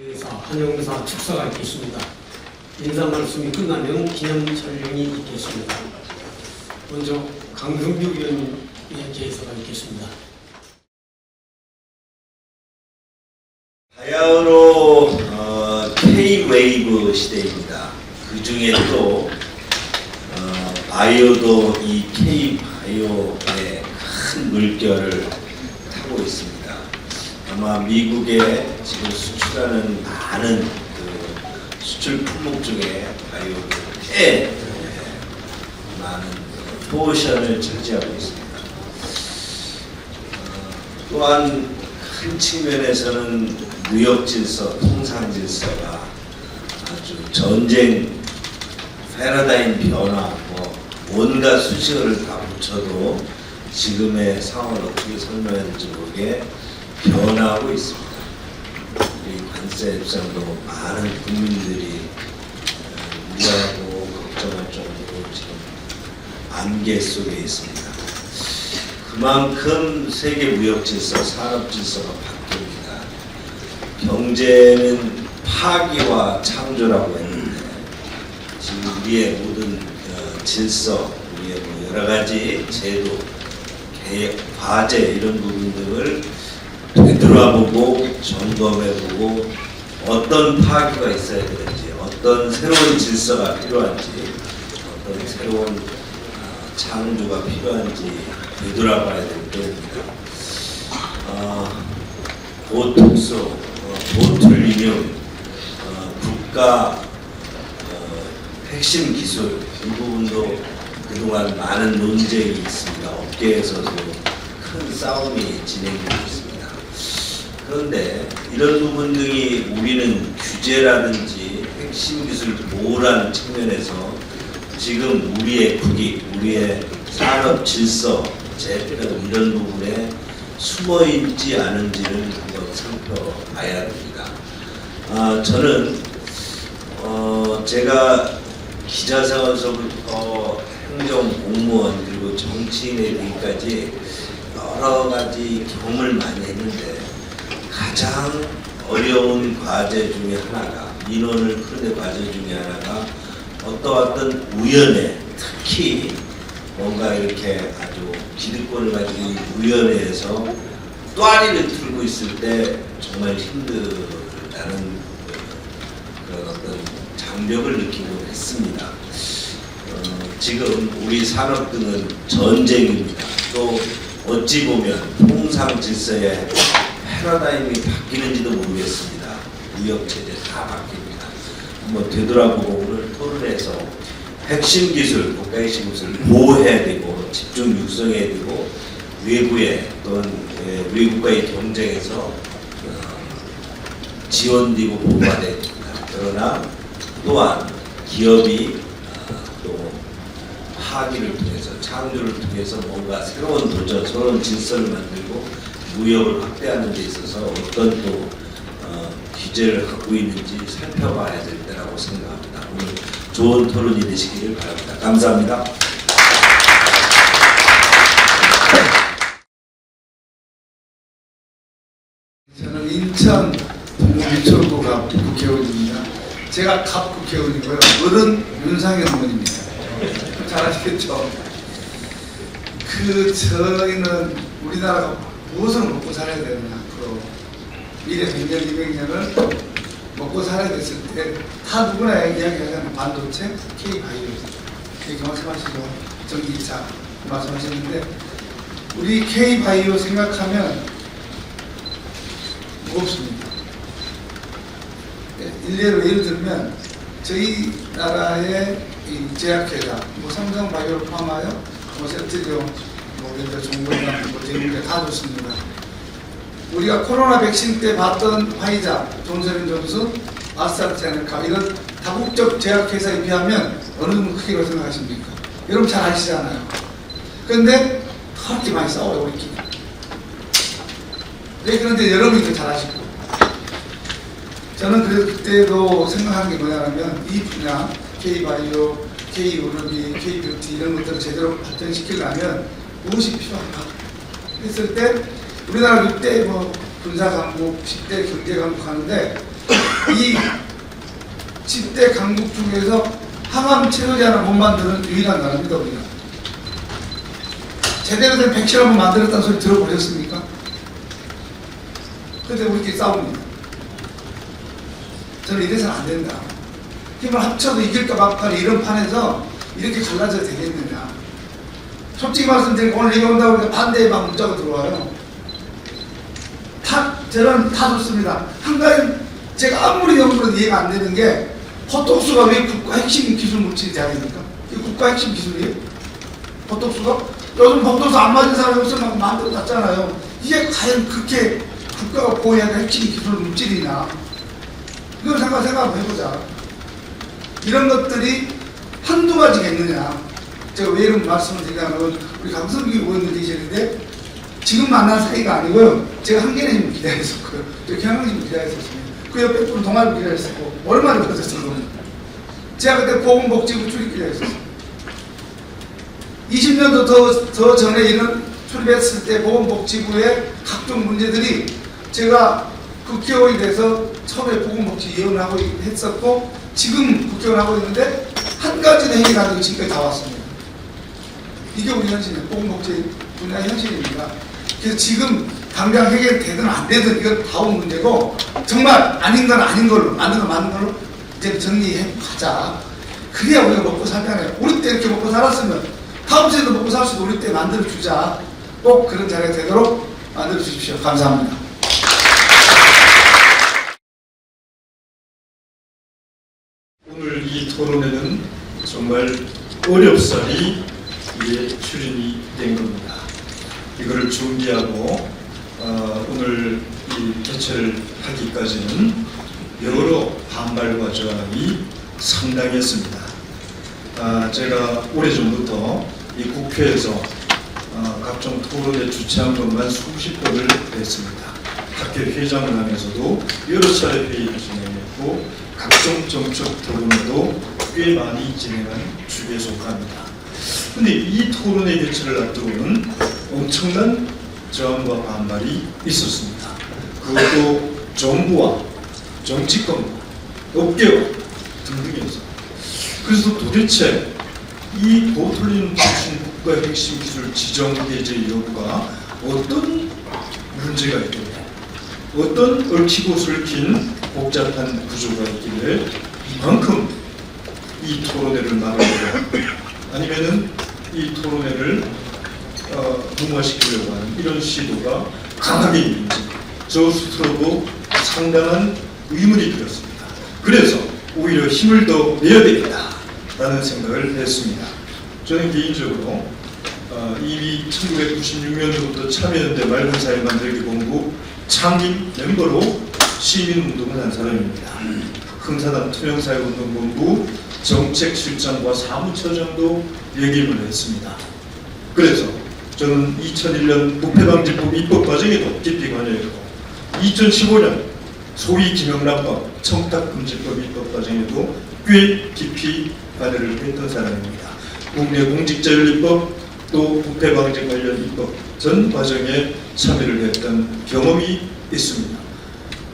한영사 축사가 있겠습니다. 인사 말씀이 끝나면 기념 촬영이 있겠습니다. 먼저 강성규 의원님의 개사가 있겠습니다. 바야흐로 K-웨이브 시대입니다. 그 중에 또 바이오도 이 K-바이오의 큰 물결을 타고 있습니다. 아마 미국에 지금 수출하는 많은 그 수출 품목 중에 바이오도 꽤 많은 포션을 차지하고 있습니다. 또한 큰 측면에서는 무역 질서, 통상 질서가 아주 전쟁, 패러다임 변화, 온갖 수식어를 다 붙여도 지금의 상황을 어떻게 설명해야 될지 모르게 변화하고 있습니다. 우리 관세 협상도 많은 국민들이 우려하고 걱정할 정도로 지금 안개 속에 있습니다. 그만큼 세계 무역 질서, 산업 질서가 바뀝니다. 경제는 파기와 창조라고 했는데 지금 우리의 모든 질서, 우리의 여러 가지 제도, 계획, 과제 이런 부분들을 되돌아보고 점검해보고 어떤 파기가 있어야 되는지, 어떤 새로운 질서가 필요한지, 어떤 새로운 창조가 필요한지 되돌아봐야 될 때입니다. 보톡스, 보툴리늄, 국가 핵심 기술 이 부분도 그동안 많은 논쟁이 있습니다. 업계에서도 큰 싸움이 진행되고 있습니다. 그런데 이런 부분들이 우리는 규제라든지 핵심 기술 보호라는 측면에서 지금 우리의 국익, 우리의 산업 질서, 재평 이런 부분에 숨어 있지 않은지를 한번 살펴봐야 됩니다. 저는 제가 기자생활서부터 행정 공무원 그리고 정치인에 이르기까지 여러 가지 경험을 많이 했는데 가장 어려운 과제 중에 하나가, 민원을 푸는 과제 중에 하나가 어떤 우연에, 특히 뭔가 이렇게 아주 기득권을 가지고 있는 위원회에서 또아리를 들고 있을 때 정말 힘들다는 그런 어떤 장벽을 느끼고 했습니다. 지금 우리 산업 등은 전쟁입니다. 또 어찌 보면 통상 질서의 패러다임이 바뀌는지도 모르겠습니다. 무역체제 다 바뀝니다. 한번 되돌아보고 오늘 토론에서 핵심 기술, 국가 핵심 기술을 보호해야 되고 집중 육성해야 되고 외부에 또는 우리 국가의 경쟁에서 지원되고 보호가 됩니다. 그러나 또한 기업이 또 파기를 통해서 창조를 통해서 뭔가 새로운 도전, 새로운 질서를 만들고 무역을 확대하는 데 있어서 어떤 또 규제를 갖고 있는지 살펴봐야 될 때라고 생각합니다. 오늘 좋은 토론이 되시기를 바랍니다. 감사합니다. 저는 인천 동부기초구갑 국회의원입니다. 제가 갑 국회의원이고요. 어른 윤상현 의원입니다. 잘 아시겠죠? 저희는 우리나라가 무엇을 먹고 살아야 되느냐, 앞으로 미래 100년, 200년을 먹고 살아야 됐을 때 다 누구나 이야기하자면 반도체, K-바이오, 이렇게 말씀하시죠. 전기차 말씀하셨는데 우리 K-바이오 생각하면 무겁습니다. 예를 들면 저희 나라의 이 제약회사, 삼성바이오를 포함하여 세트리온, 예를 들어 종근당, 제공제 다 좋습니다. 우리가 코로나 백신 때 봤던 화이자, 존슨앤존슨, 아스트라제네카 이런 다국적 제약회사에 비하면 어느 정도 크기로 생각하십니까? 여러분 잘 아시잖아요. 그런데 그렇게 많이 싸워요, 우리끼리. 네, 그런데 여러분이 더 잘 아시고. 저는 그때도 생각하는 게 뭐냐면 이 분야, K-바이오, K-의료비, K-뷰티 이런 것들을 제대로 발전시키려면 무엇이 필요한가 했을 때 우리나라 6대 군사 강국, 10대 경제 강국 하는데 이 10대 강국 중에서 항암 치료제 하나 못 만드는 유일한 나라입니다. 우리가 제대로 된 백신 한번 만들었다는 소리 들어보셨습니까? 근데 우리끼리 싸웁니다. 저는 이래서는 안 된다. 힘을 합쳐도 이길까 말까 이런 판에서 이렇게 갈라져야 되겠느냐. 솔직히 말씀드리고 오늘 얘기한다고 하니까 반대의 막 문자가 들어와요. 저는 다 좋습니다. 한 가지 제가 아무리 연구해도 이해가 안 되는 게 호떡수가 왜 국가 핵심 기술 물질이 아닙니까? 이게 국가 핵심 기술이에요? 호떡수가? 요즘 호떡수 안 맞은 사람이 없으면 만들어 놨잖아요. 이게 과연 그렇게 국가가 보호해야 할 핵심 기술 물질이냐? 이걸 생각을 해보자. 이런 것들이 한두 가지겠느냐? 제가 왜 이런 말씀을 드리냐면 우리 강성규 의원님 계시는데 지금 만난 사이가 아니고요. 제가 한겨레님 기다렸었고요. 저 경향님 기다렸었습니다. 그 옆에 분 동아리 기다렸었고 얼마나 걸렸었어요. 제가 그때 보건복지부 출입 기다렸었어요. 20년도 더 전에 이런 출입했을 때 보건복지부의 각종 문제들이 제가 국회의원이 돼서 처음에 보건복지위원을 하고 했었고 지금 국회의원 하고 있는데 한 가지는 해결하고 지금까지 다 왔습니다. 이게 우리 현실이에요. 보건복지 분야의 현실입니다. 그래서 지금 당장 해결되든 안 되든 이건 다음 문제고 정말 아닌 건 아닌 걸로 맞는 건 맞는 걸로 이제 정리해 가자. 그래야 우리가 먹고 살잖아요. 우리 때 이렇게 먹고 살았으면 다음 세대도 먹고 살 수도 우리 때 만들어 주자. 꼭 그런 자리가 되도록 만들어 주십시오. 감사합니다. 오늘 이 토론회는 정말 어렵사리 출연이 된 겁니다. 이거를 준비하고 오늘 이 개최를 하기까지는 여러 반발 과정이 상당했습니다. 제가 오래전부터 이 국회에서 각종 토론회 주최한 것만 수십 번을 했습니다. 학회 회장을 하면서도 여러 차례 회의를 진행했고 각종 정책 토론회도 꽤 많이 진행한 축에 속합니다. 근데 이 토론회 개최를 앞두고는 엄청난 저항과 반발이 있었습니다. 그것도 정부와 정치권과 업계와 등등에서. 그래서 도대체 이 보톨린 통신 국가 핵심 기술 지정 해제 여부가 어떤 문제가 있길래 어떤 얽히고 설킨 복잡한 구조가 있길래 이만큼 이 토론회를 막으려고 아니면은 이 토론회를 무마시키려고 하는 이런 시도가 강하게 있는지 저 스스로도 상당한 의문이 들었습니다. 그래서 오히려 힘을 더 내야 되겠다라는 생각을 했습니다. 저는 개인적으로 이미 1996년도부터 참여연대 맑은사회 만들기 본부 창립 멤버로 시민운동을 한 사람입니다. 흥사단 투명사회운동본부 정책실장과 사무처장도 역임을 했습니다. 그래서 저는 2001년 부패방지법 입법 과정에도 깊이 관여했고 2015년 소위 김영란법 청탁금지법 입법 과정에도 꽤 깊이 관여를 했던 사람입니다. 국내 공직자윤리법 또 부패방지 관련 입법 전 과정에 참여를 했던 경험이 있습니다.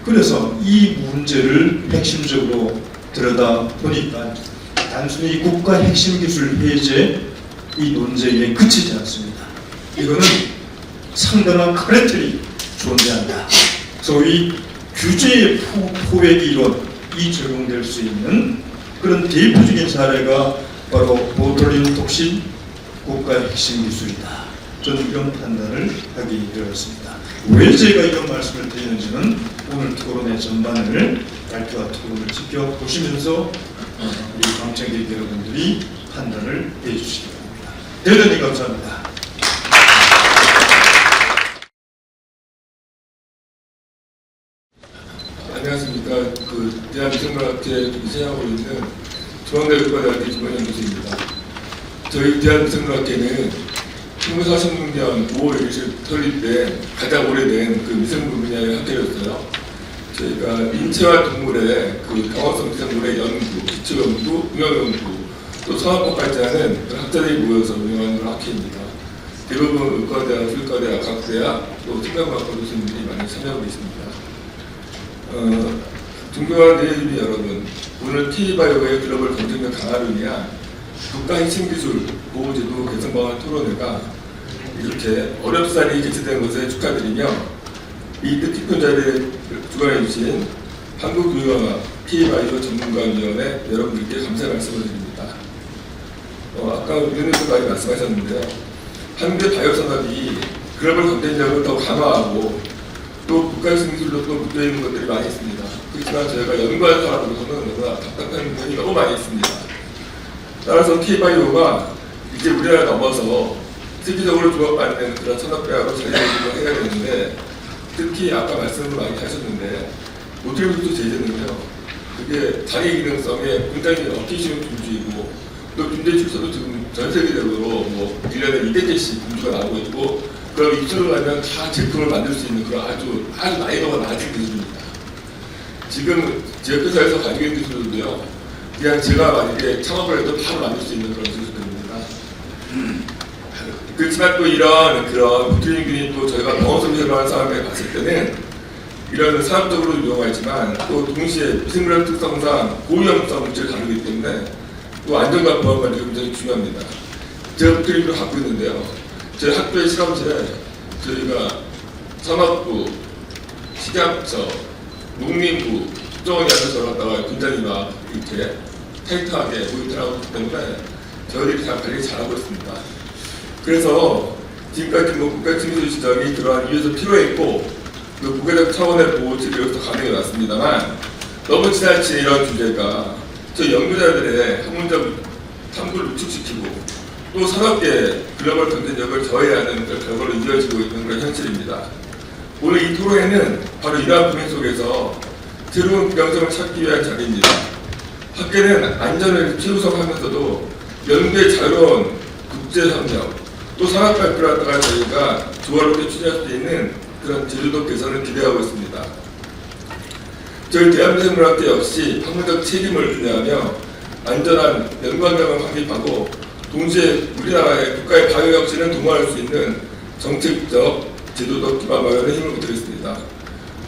그래서 이 문제를 핵심적으로 들여다보니까 단순히 국가 핵심 기술 해제 이 논쟁에 그치지 않습니다. 이거는 상당한 카레텔이 존재한다. 소위 규제의 포획 이론이 적용될 수 있는 그런 대표적인 사례가 바로 보톨린 톡신 국가 핵심 기술이다. 저는 이런 판단을 하게 되었습니다. 왜 제가 이런 말씀을 드리는지는 오늘 토론의 전반을 발표와 토론을 지켜보시면서 우리 방청객 여러분들이 판단을 해주시기 바랍니다. 대단히 감사합니다. 안녕하십니까. 대한미생물학회 이사하고 있는 중앙대학교과대학교 김원영 교수입니다. 저희 대한미생물학회는 1946년 5월 20일 설립된 가장 오래된 그 미생물 분야의 학회였어요. 저희가 인체와 동물의 그 경화성 미생물의 연구, 기초연구, 응용연구, 또 성합법까지 하는 학자들이 모여서 운영하는 학회입니다. 대부분 의과대학, 수의과대학, 각대학, 또 생명과학과 교수님들이 많이 참여하고 있습니다. 존경하는 대의주민 여러분, 오늘 K바이오의 글로벌 경쟁력 강화를 위한 국가희생기술 보호제도 개선 방안 토론회가 이렇게 어렵사리 개최된 것에 축하드리며 이 뜻깊은 자리에 주관해 주신 한국유형화 K바이오 전문가위원회 여러분들께 감사의 말씀을 드립니다. 아까 위원님도 많이 말씀하셨는데요. 한국의 바이오 산업이 글로벌 경쟁력을 더 강화하고 또 국가희생기술로 또 묶여있는 것들이 많이 있습니다. 그렇지만 저희가 연구하는 사람으로서는 너무나 답답한 부분이 너무 많이 있습니다. 따라서 K바이오가 이제 우리나라 넘어서 세계적으로 주목받는 그런 산업계하고 자리매김을 해야 되는데, 특히 아까 말씀을 많이 하셨는데 모듈부터 제재는요, 그게 자기 기능성에 굉장히 어깨 쉬운 군주이고 또 군대 출소도 지금 전 세계적으로 뭐 1년에 200개씩 군주가 나오고 있고, 그럼 입주를 하면 다 제품을 만들 수 있는 그런 아주 난이도가 낮은 기술입니다. 지금 제 회사에서 가지고 있는 기술들도요, 그냥 제가 만약에 창업을 해도 바로 만들 수 있는 그런 기술들입니다. 그렇지만 또 이런 그런 모듈링들이 또 저희가 병원에서 생활하는 사람에 봤을 때는 이런 산업적으로 유용하지만 또 동시에 미생물학 특성상 고위험성 물질을 다루기 때문에 또 안전과 보안 관리가 굉장히 중요합니다. 제가 모듈링을 갖고 있는데요. 저희 학교의 실험실에 저희가 산업부, 식약처, 농림부, 국정원이 앉아서 갔다가 굉장히 막 이렇게 타이트하게 모니터하고 있기 때문에 저희들이 다 관리 잘하고 있습니다. 그래서 지금까지 뭐 국가기술 시장이 그러한 이유에서 필요했고 그 국가적 차원의 보호 체계로서 가능해 왔습니다만, 너무 지나친 이런 주제가 저희 연구자들의 학문적 탐구를 위축시키고 또 산업계 글로벌 경쟁력을 저해하는 결과로 이어지고 있는 그런 현실입니다. 오늘 이 토론회는 바로 이러한 분위기 속에서 새로운 균형점을 찾기 위한 자리입니다. 학계는 안전을 최우선하면서도 연구의 자유로운 국제협력, 또 산업 발표를 하다가 저희가 조화롭게 추진할 수 있는 그런 제도적 개선을 기대하고 있습니다. 저희 대한미생물학회 역시 학문적 책임을 분야하며 안전한 연구 환경을 확립하고 동시에 우리나라의 국가의 바이오 혁신을 동원할 수 있는 정책적, 제도적 기반 마련에 힘을 보태겠습니다.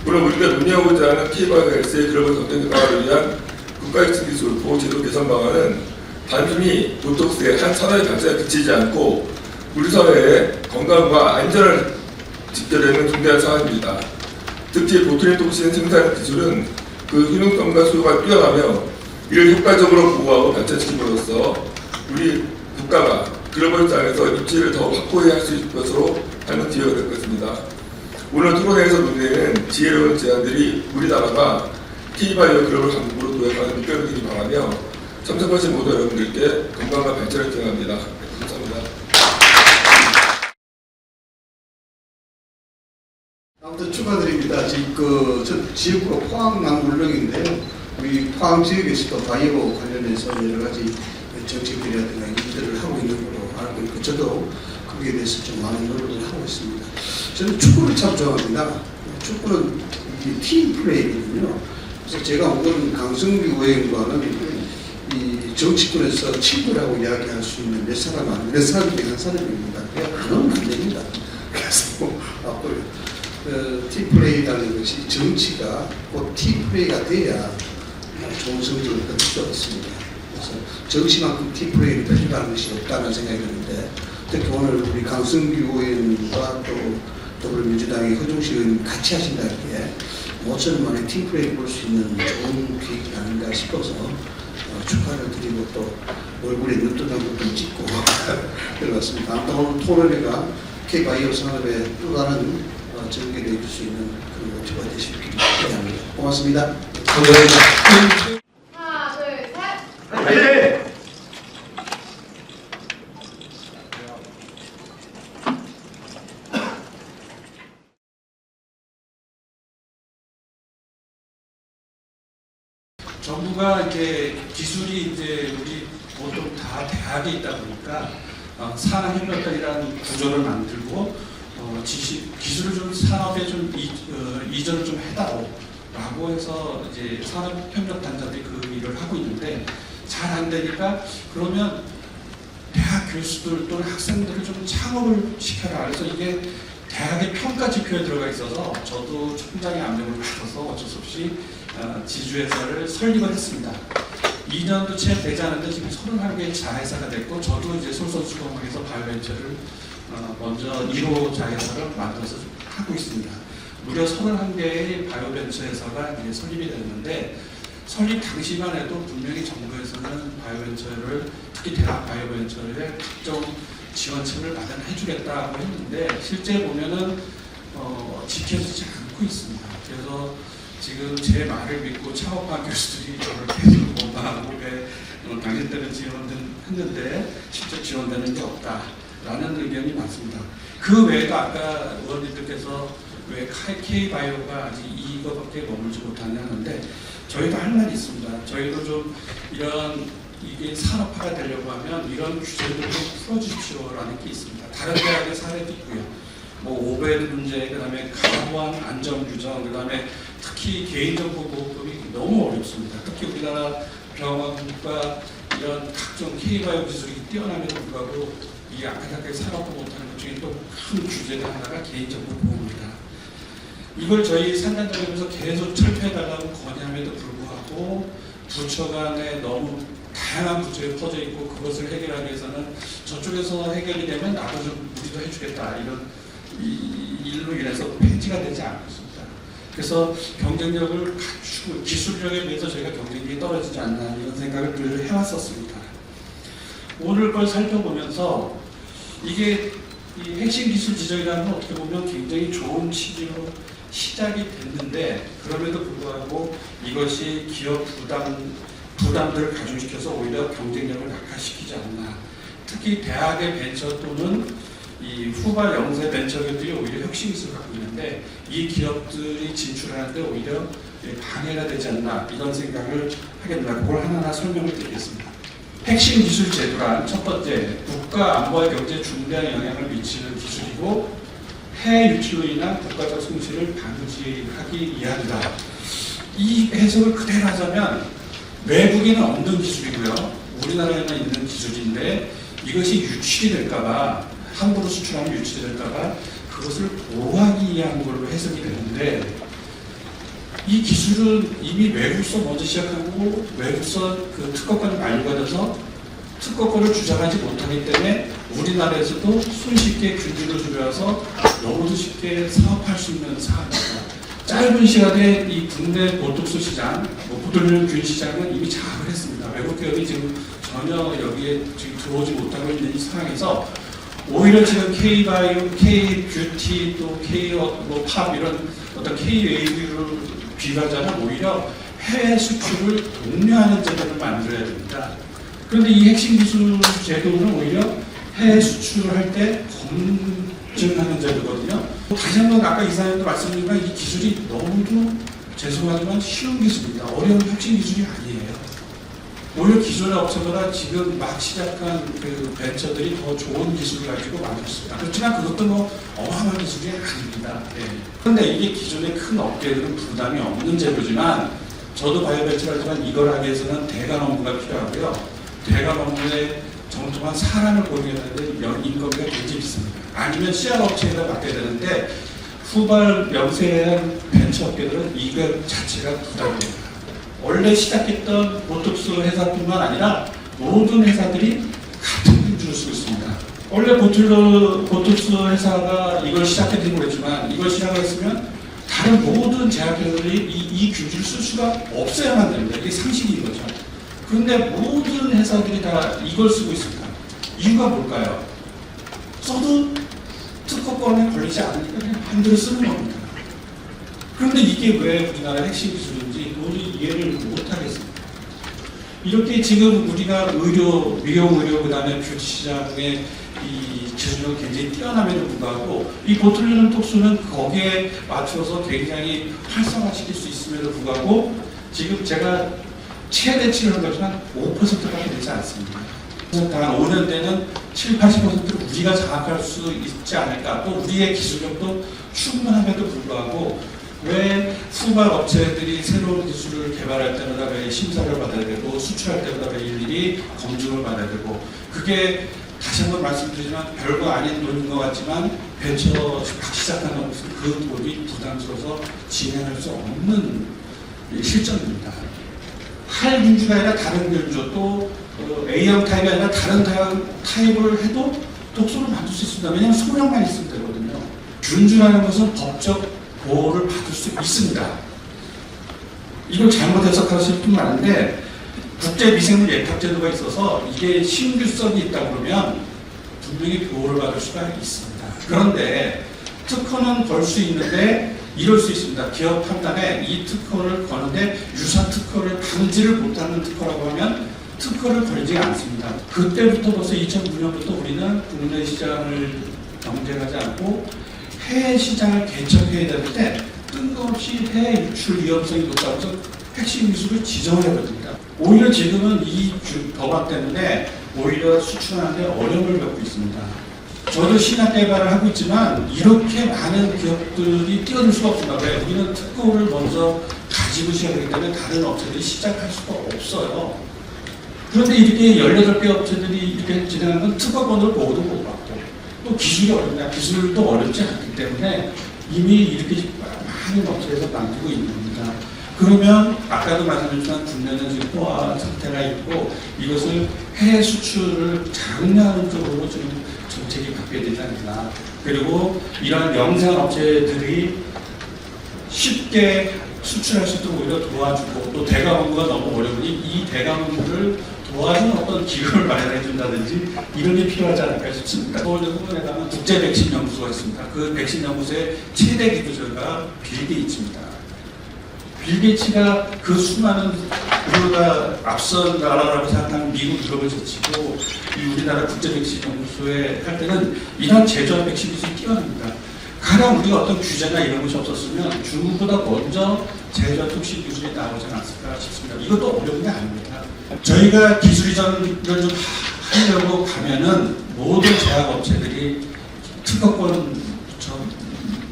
물론 우리가 논의하고자 하는 K바이오헬스의 글로벌 경쟁력 강화를 위한 국가기술 보호 제도 개선 방안은 단순히 보톡스의 한 산업의 발전에 그치지 않고 우리 사회의 건강과 안전을 직결되는 중대한 사안입니다. 특히 보트린 톡신 생산 기술은 그 효능성과 수요가 뛰어나며 이를 효과적으로 보호하고 발전시킴으로써 우리 국가가 글로벌 시장에서 입지를 더 확고히 할 수 있을 것으로 하는 기회가 될 것입니다. 오늘 토론회에서 논의되는 지혜로운 제안들이 우리나라가 K바이오 글로벌 강국으로 도약하는 밑거름이 되기 바라며 참석하신 모든 여러분들께 건강과 발전을 기원합니다. 감사합니다. 아무튼 축하드립니다. 지금 저 지역구로 포항만 물렁인데요. 우리 포항 지역에서도 바이오 관련해서 여러 가지 정책들이라든가 일들을 하고 있는 걸로 알고 있고, 저도 거기에 대해서 좀 많은 노력을 하고 있습니다. 저는 축구를 참 좋아합니다. 축구는 팀 플레이거든요. 그래서 제가 오늘 강승규 의원과는 이 정치권에서 친구라고 이야기할 수 있는 몇 사람 중에 한 사람입니다. 그러면 안 됩니다. 그래서 팀플레이라는 것이 정치가 꼭 팀플레이가 돼야 좋은 성적을 거둘 수 있습니다. 그래서 정치만큼 팀플레이를 펼쳐가는 것이 없다는 생각이 드는데, 특히 오늘 우리 강승규 의원과 또 더불어민주당의 허종식 의원님 같이 하신다는 게 모처럼 만에 팀플레이를 볼 수 있는 좋은 계획이 아닌가 싶어서 축하를 드리고 또 얼굴에 눈뜨는 것도 찍고 들어갔습니다. 아무튼 오늘 토론회가 K바이오 산업에 또 다른 전개를 해줄 수 있는 그런 모티브가 되시길 기대합니다. 고맙습니다. 감사합니다. 하나, 둘, 셋. 네. 정부가 이제 기술이 이제 우리 보통 다 대학에 있다 보니까 산학협력단이라는 구조를 만들고 기술을 좀 산업에 좀 이전을 좀 해달라고 해서 이제 산업협력단자들이 그 일을 하고 있는데 잘 안 되니까 그러면 대학 교수들 또는 학생들을 좀 창업을 시켜라. 그래서 이게 대학의 평가 지표에 들어가 있어서 저도 총장의 압력을 받아서 어쩔 수 없이 지주회사를 설립을 했습니다. 2년도 채 되지 않았는데 지금 31개의 자회사가 됐고 저도 이제 솔선수범해서 바이오벤처를 먼저 1호 자회사를 만들어서 하고 있습니다. 무려 31개의 바이오벤처 회사가 이제 설립이 됐는데 설립 당시만 해도 분명히 정부에서는 바이오벤처를 특히 대학 바이오벤처에 특정 지원책을 마련해주겠다고 했는데 실제 보면은 지켜지지 않고 있습니다. 그래서 지금 제 말을 믿고 창업한 교수들이 저를 계속 원망하고 왜 당신 때는 지원했는데 실제 지원되는 게 없다라는 의견이 많습니다. 그 외에도 아까 의원님들께서 왜 K바이오가 아직 이거밖에 머물지 못하냐 하는데 저희도 할 말이 있습니다. 저희도 좀 이런 이게 산업화가 되려고 하면 이런 규제를 좀 풀어주십시오라는 게 있습니다. 다른 대학의 사례도 있고요. 뭐 오베드 문제, 그다음에 가부한 안전 규정, 그다음에 특히 개인정보 보호법이 너무 어렵습니다. 특히 우리나라 병원과 이런 각종 K바이오 기술이 뛰어남에도 불구하고 이 아카데미에 산업화 못하는 것 중에 또 큰 규제가 하나가 개인정보 보호입니다. 이걸 저희 산단장에서 계속 철폐해달라고 건의함에도 불구하고 부처 간에 너무 다양한 부처에 퍼져 있고 그것을 해결하기 위해서는 저쪽에서 해결이 되면 나도 좀 우리도 해주겠다 이런 일로 인해서 폐지가 되지 않고 있습니다. 그래서 경쟁력을 갖추고 기술력에 비해서 저희가 경쟁력이 떨어지지 않나 이런 생각을 늘 해왔었습니다. 오늘 걸 살펴보면서 이게 이 핵심 기술 지정이라는 건 어떻게 보면 굉장히 좋은 취지로 시작이 됐는데 그럼에도 불구하고 이것이 기업 부담들을 가중시켜서 오히려 경쟁력을 낙하시키지 않나. 특히 대학의 벤처 또는 이 후발 영세 벤처기업들이 오히려 혁신 기술을 갖고 있는데 이 기업들이 진출하는데 오히려 방해가 되지 않나 이런 생각을 하게 됩니다. 그걸 하나하나 설명을 드리겠습니다. 핵심 기술 제도란 첫 번째 국가 안보와 경제에 중대한 영향을 미치는 기술이고 해외 유출로 인한 국가적 손실을 방지하기 위함이다. 이 해석을 그대로 하자면 외국에는 없는 기술이고요. 우리나라에만 있는 기술인데 이것이 유출이 될까봐 함부로 수출하면 유출이 될까봐 그것을 보호하기 위한 걸로 해석이 되는데 이 기술은 이미 외국서 먼저 시작하고 외국서 그 특허권이 만료가 특허권을 주장하지 못하기 때문에 우리나라에서도 손쉽게 균질을 들여와서 너무도 쉽게 사업할 수 있는 사업입니다. 짧은 시간에 이 국내 보톡스 시장, 보톨리눔 균 시장은 이미 장악을 했습니다. 외국 기업이 지금 전혀 여기에 지금 들어오지 못하고 있는 이 상황에서 오히려 지금 K바이오, K뷰티 또 K팝 이런 어떤 K웨이브를 비관자는 오히려 해외 수출을 독려하는 제도를 만들어야 됩니다. 그런데 이 핵심 기술 제도는 오히려 해외 수출을 할 때 검증하는 제도거든요. 다시 한번 아까 이사님도 말씀드리지만 이 기술이 너무도 죄송하지만 쉬운 기술입니다. 어려운 혁신 기술이 아니에요. 오히려 기존의 업체보다 지금 막 시작한 그 벤처들이 더 좋은 기술을 가지고 만들었습니다. 그렇지만 그것도 뭐 어마어마한 기술이 아닙니다. 네. 그런데 이게 기존의 큰 업계들은 부담이 없는 제도지만 저도 바이오벤처를 하지만 이걸 하기 위해서는 대관 업무가 필요하고요. 대관 업무에 정통한 사람을 고용해야 되는데 인건비가 굉장히 비쌉니다. 아니면 CR 업체에다 맡겨야 되는데 후발 명세한 벤처 업계들은 이거 자체가 부담입니다. 원래 시작했던 보톡스 회사뿐만 아니라 모든 회사들이 같은 균주를 쓰고 있습니다. 원래 보톡스 회사가 이걸 시작했다고 그랬지만 이걸 시작했으면 다른 모든 제약회사들이 이 균주를 쓸 수가 없어야만 됩니다. 이게 상식인 거죠. 그런데 모든 회사들이 다 이걸 쓰고 있습니다. 이유가 뭘까요? 써도 특허권에 걸리지 않으니까 그냥 마음대로 쓰는 겁니다. 그런데 이게 왜 우리나라 핵심 기술인지 도저히 이해를 못하겠습니다. 이렇게 지금 우리가 의료, 미용 의료, 그 다음에 뷰티 시장의 이 기술력이 굉장히 뛰어남에도 불구하고 이 보툴리눔 톡스는 거기에 맞춰서 굉장히 활성화시킬 수 있음에도 불구하고 지금 제가 최대치를 한 거지만 5%밖에 되지 않습니다. 단 5년 때는 70-80%를 우리가 장악할 수 있지 않을까. 또 우리의 기술력도 충분함에도 불구하고 왜 후발 업체들이 새로운 기술을 개발할 때마다 왜 심사를 받아야 되고 수출할 때마다 왜 일일이 검증을 받아야 되고 그게 다시 한번 말씀드리지만 별거 아닌 돈인 것 같지만 벤처 막 시작하는 그 돈이 부담스러워서 진행할 수 없는 실정입니다. 할 균주가 아니라 다른 균주, 또 A형 타입이 아니라 다른 타입을 해도 독소를 만들 수 있습니다. 왜냐하면 소량만 있으면 되거든요. 균주라는 것은 법적 보호를 받을 수 있습니다. 이걸 잘못 해석하실 분 많은데 국제미생물 예탁제도가 있어서 이게 신규성이 있다 그러면 분명히 보호를 받을 수가 있습니다. 그런데 특허는 걸 수 있는데 이럴 수 있습니다. 기업 판단에 이 특허를 거는데 유사 특허를 방지를 못하는 특허라고 하면 특허를 걸지 않습니다. 그때부터 벌써 2009년부터 우리는 국내 시장을 경쟁하지 않고 해외 시장을 개척해야 될 때 뜬금없이 해외 유출 위험성이 높다고 해서 핵심 기술을 지정해야 됩니다. 오히려 지금은 이 법안 때문에 오히려 수출하는데 어려움을 겪고 있습니다. 저도 신약 개발을 하고 있지만 이렇게 많은 기업들이 뛰어들 수가 없습니다. 왜? 우리는 특허를 먼저 가지고 시작하기 때문에 다른 업체들이 시작할 수가 없어요. 그런데 이렇게 18개 업체들이 이렇게 진행하는 건 특허권을 보호도 못 받고 또 기술이 어렵냐, 기술도 어렵지 않기 때문에 이미 이렇게 많은 업체에서 만들고 있는 겁니다. 그러면 아까도 말씀드렸지만 국내는 지금 포화 상태가 있고 이것을 해외 수출을 장려하는 쪽으로 지금 정책이 바뀌어야 되지 않나. 그리고 이런 영세한 업체들이 쉽게 수출할 수 있도록 오히려 도와주고 또 대가공부가 너무 어려우니 이 대가공부를 도와주는 어떤 기금을 마련해 준다든지 이런 게 필요하지 않을까 싶습니다. 서울대 후문에 가면 국제 백신 연구소가 있습니다. 그 백신 연구소의 최대 기부자가 빌 게이츠입니다. 빌 게이츠가 그 수많은 우리가 앞선 나라라고 생각하는 미국 유럽을 제치고 이 우리나라 국제 백신 연구소에 할 때는 이런 제조업 백신 기술이 뛰어납니다. 가령 우리가 어떤 규제나 이런 것이 없었으면 중국보다 먼저 제조업 혁신 기술이 나오지 않았을까 싶습니다. 이것도 어려운 게 아닙니다. 저희가 기술 이전을 좀 하려고 가면은 모든 제약업체들이 특허권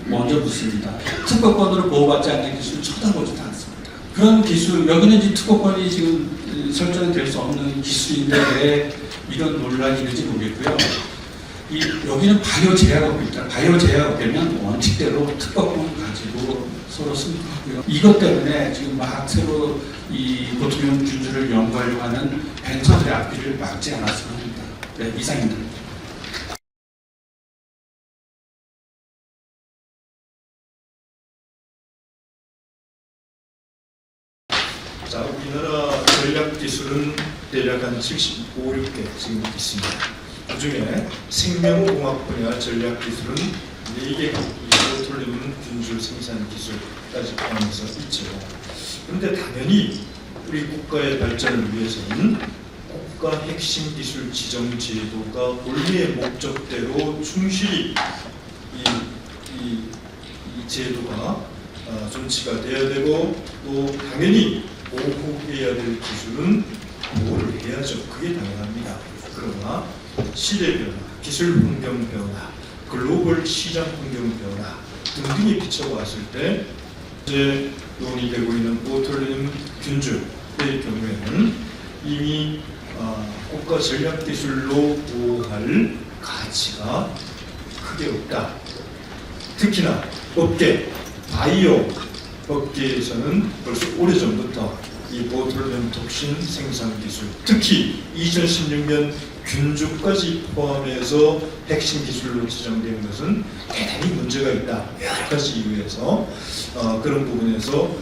먼저 묻습니다. 특허권으로 보호받지 않는 기술을 쳐다보지도 않습니다. 그런 기술, 여기는 이제 특허권이 지금 설정될 수 없는 기술인데 왜 이런 논란이 있는지 모르겠고요. 여기는 바이오 제약업입니다. 바이오 제약업이면 원칙대로 특허권 가지고 서로 승부하고요. 이것 때문에 지금 막 새로 이 보통용 균주를 연구하려고 하는 벤처들의 앞길을 막지 않았으면 합니다. 네, 이상입니다. 자, 우리나라 전략 기술은 대략 한 75, 6개 지금 있습니다. 그 중에 생명공학 분야 전략 기술은 4개가 이보톨리움 균주 생산 기술까지 포함해서 있죠. 그런데 당연히 우리 국가의 발전을 위해서는 국가 핵심 기술 지정 제도가 본래의 목적대로 충실히 이 제도가 존치가 돼야 되고 또 당연히 보호해야 될 기술은 보호를 해야죠. 그게 당연합니다. 그러나 시대 변화, 기술 환경 변화, 글로벌 시장 환경 변화 등등이 비춰봤을 때 이제 논의되고 있는 보톨리움 균주의 경우에는 이미 국가 전략 기술로 보호할 가치가 크게 없다. 특히나 업계, 바이오 업계에서는 벌써 오래전부터 이 보톨리움 톡신 생산 기술, 특히 2016년 균주까지 포함해서 핵심 기술로 지정된 것은 대단히 문제가 있다. 여러 가지 이유에서 그런 부분에서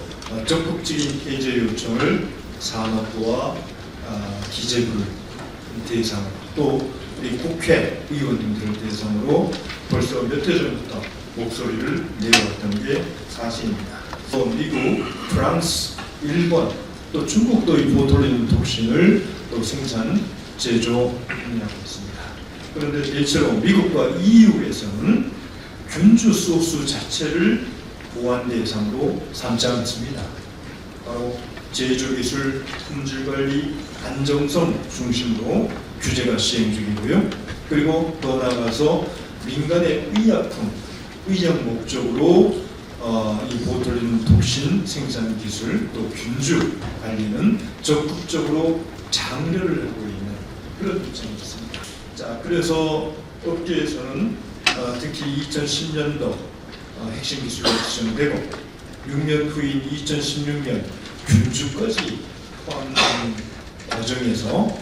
적극적인 해제 요청을 산업부와 기재부를 대상으로 또 우리 국회 의원님들을 대상으로 벌써 몇 해 전부터 목소리를 내어왔던 게 사실입니다. 또 미국, 프랑스, 일본, 또 중국도 이 보톨리움 톡신을 또 생산, 제조하고 있습니다. 그런데 대체로 미국과 EU에서는 균주 소스 자체를 보안 대상으로 삼지 않습니다. 바로 제조기술, 품질관리, 안정성 중심으로 규제가 시행 중이고요. 그리고 더 나아가서 민간의 의약품, 의약 목적으로 이 보톨리움 톡신 생산 기술 또 균주 관리는 적극적으로 장려를 하고 있는 그런 입장이 있습니다. 자, 그래서 업계에서는 특히 2010년도 핵심 기술로 지정되고 6년 후인 2016년 균주까지 포함된 과정에서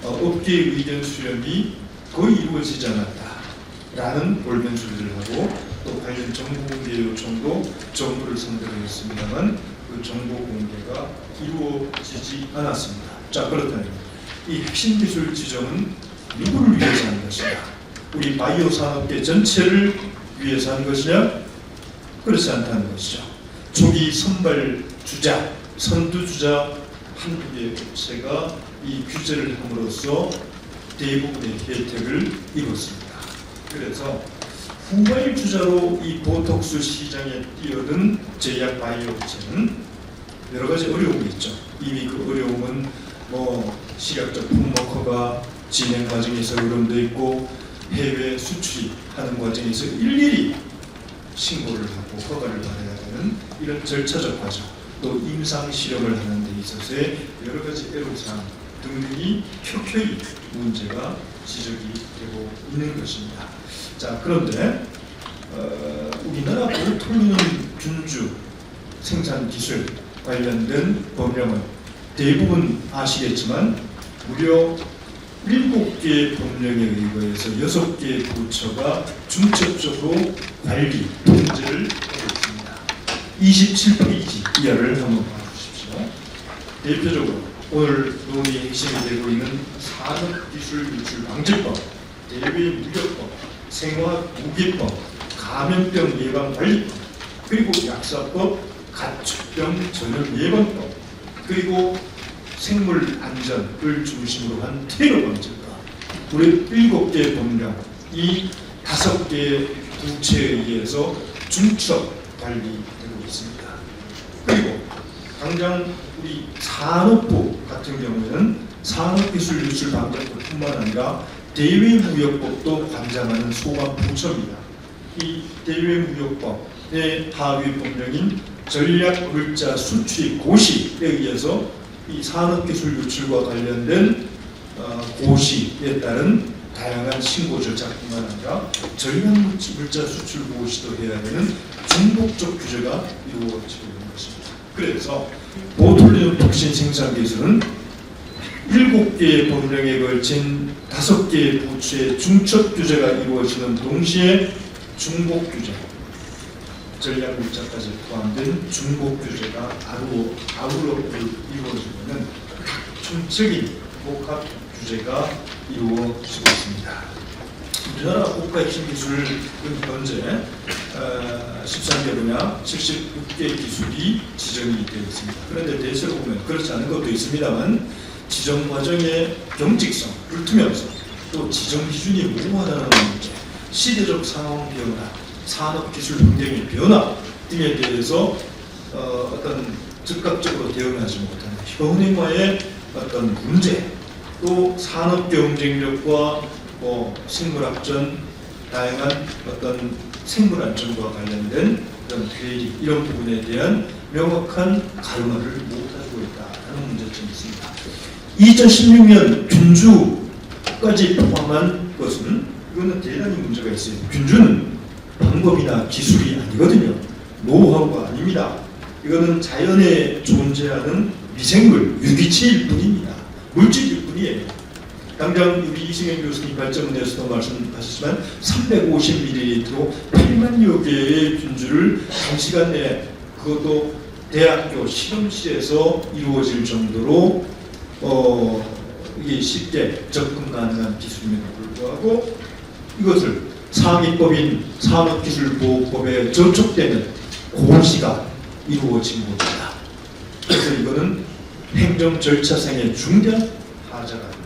업계의 의견 수렴이 거의 이루어지지 않았다라는 볼멘 소리를 하고 또 관련 정보 공개 요청도 정부를 상대로 했습니다만 그 정보 공개가 이루어지지 않았습니다. 자, 그렇다면 이 핵심 기술 지정은 누구를 위해서 하는 것이냐? 우리 바이오 산업계 전체를 위해서 하는 것이냐? 그렇지 않다는 것이죠. 초기 선발 주자, 선두 주자 한두 개의 업체가 이 규제를 함으로써 대부분의 혜택을 입었습니다. 그래서 후발 주자로 이 보톡스 시장에 뛰어든 제약 바이오 업체는 여러 가지 어려움이 있죠. 이미 그 어려움은 시각적 품목허가 진행 과정에서 어려움도 있고 해외 수출하는 과정에서 일일이 신고를 하고 허가를 받아야 되는 이런 절차적 과정, 또 임상 실험을 하는 데 있어서의 여러 가지 애로사항 등등이 켜켜이 문제가 지적이 되고 있는 것입니다. 자, 그런데 우리나라 보톨리눔 균주 생산 기술 관련된 법령은 대부분 아시겠지만 무려 7개의 법령에 의거해서 6개의 부처가 중첩적으로 관리, 통제를 하고 있습니다. 27페이지 이하를 한번 봐주십시오. 대표적으로 오늘 논의의 핵심이 되고 있는 산업기술유출방지법, 대외무역법, 생화무기법, 감염병 예방관리법, 그리고 약사법, 가축병 전염 예방법, 그리고 생물 안전을 중심으로 한 테러 방지법, 우리 7개의 법령, 이 5개의 부처에 의해서 중첩 관리되고 있습니다. 그리고 당장 우리 산업부 같은 경우에는 산업기술유출방지법뿐만 아니라 대외무역법도 관장하는 소관 부처입니다. 이 대외무역법의 하위 법령인 전략물자 수출입 고시에 의해서 이 산업기술 유출과 관련된 고시에 따른 다양한 신고 절차뿐만 아니라 전략물자 수출 고시도 해야 되는 중복적 규제가 이루어지고 있는 것입니다. 그래서 보톨리눔 톡신 생산 기술은 7개의 법령에 걸친 5개의 부처의 중첩 규제가 이루어지는 동시에 중복 규제, 전략물자까지 포함된 중복 규제가 아울러 이루어지는 각중적인 복합 규제가 이루어지고 있습니다. 우리나라 국가 핵심 기술은 현재 13개 분야 76개 기술이 지정이 되어 있습니다. 그런데 대체로 보면 그렇지 않은 것도 있습니다만 지정 과정의 경직성, 불투명성, 또 지정 기준이 모호하다는 문제, 시대적 상황 변화, 산업기술 환경의 변화 등에 대해서 어떤 즉각적으로 대응하지 못하는 현행화의 어떤 문제, 또 산업 경쟁력과 생물학전, 다양한 어떤 생물안전과 관련된 그런 괴리, 이런 부분에 대한 명확한 가름화를 못하고 있다는 문제점이 있습니다. 2016년 균주까지 포함한 것은 이거는 대단히 문제가 있어요. 균주는 방법이나 기술이 아니거든요. 노하우가 아닙니다. 이거는 자연에 존재하는 미생물, 유기체일 뿐입니다. 물질일 뿐이에요. 당장 우리 이승현 교수님 발전문에서도 말씀하셨지만 350ml로 8만여 개의 균주를 단시간 내에, 그것도 대학교 실험실에서 이루어질 정도로 이게 쉽게 접근 가능한 기술임에도 불구하고 이것을 상위법인 산업기술보호법에 저촉되는 고시가 이루어진 겁니다. 그래서 이거는 행정 절차상의 중대한 하자가 있다.